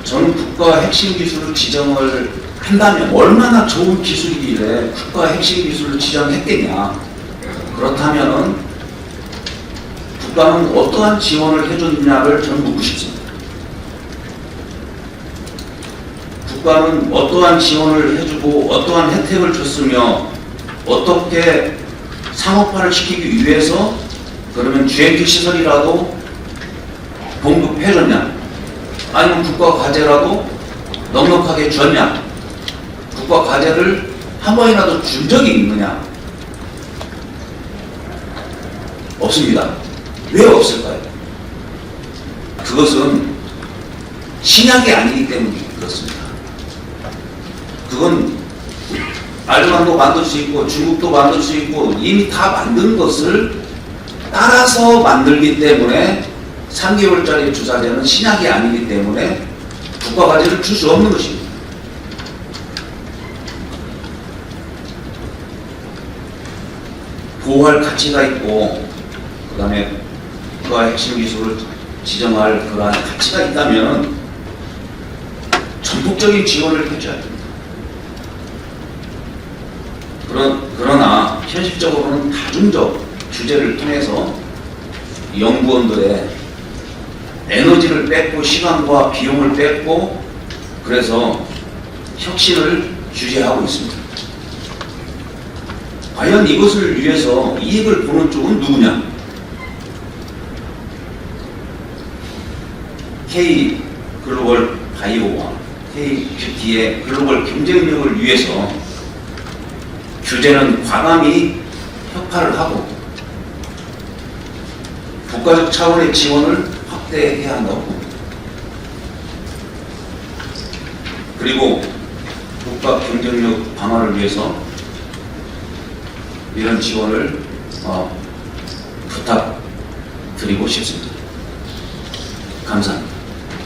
저는 국가 핵심 기술을 지정을 한다면 얼마나 좋은 기술이길래 국가 핵심 기술을 지정했겠냐. 그렇다면은 국가는 어떠한 지원을 해줬느냐를 저는 묻고 싶습니다. 국가는 어떠한 지원을 해주고 어떠한 혜택을 줬으며 어떻게 상업화를 시키기 위해서 그러면 GMP 시설이라도 공급해줬냐, 아니면 국가 과제라도 넉넉하게 줬냐, 국가 과제를 한 번이라도 준 적이 있느냐? 없습니다. 왜 없을까요? 그것은 신약이 아니기 때문에 그렇습니다. 그건 알만도 만들 수 있고 중국도 만들 수 있고 이미 다 만든 것을 따라서 만들기 때문에 3개월짜리 주사제는 신약이 아니기 때문에 국가 과제를 줄 수 없는 것입니다. 보호할 가치가 있고 그 다음에 국가 핵심 기술을 지정할 그러한 가치가 있다면 전폭적인 지원을 해줘야 됩니다. 그러나 현실적으로는 다중적 규제를 통해서 연구원들의 에너지를 뺏고 시간과 비용을 뺏고 그래서 혁신을 규제하고 있습니다. 과연 이것을 위해서 이익을 보는 쪽은 누구냐? K 글로벌 바이오와 K 뷰티의 글로벌 경쟁력을 위해서 규제는 과감히 혁파를 하고 국가적 차원의 지원을 확대해야 한다고 봅니다. 그리고 국가 경쟁력 강화를 위해서 이런 지원을 부탁드리고 싶습니다. 감사합니다.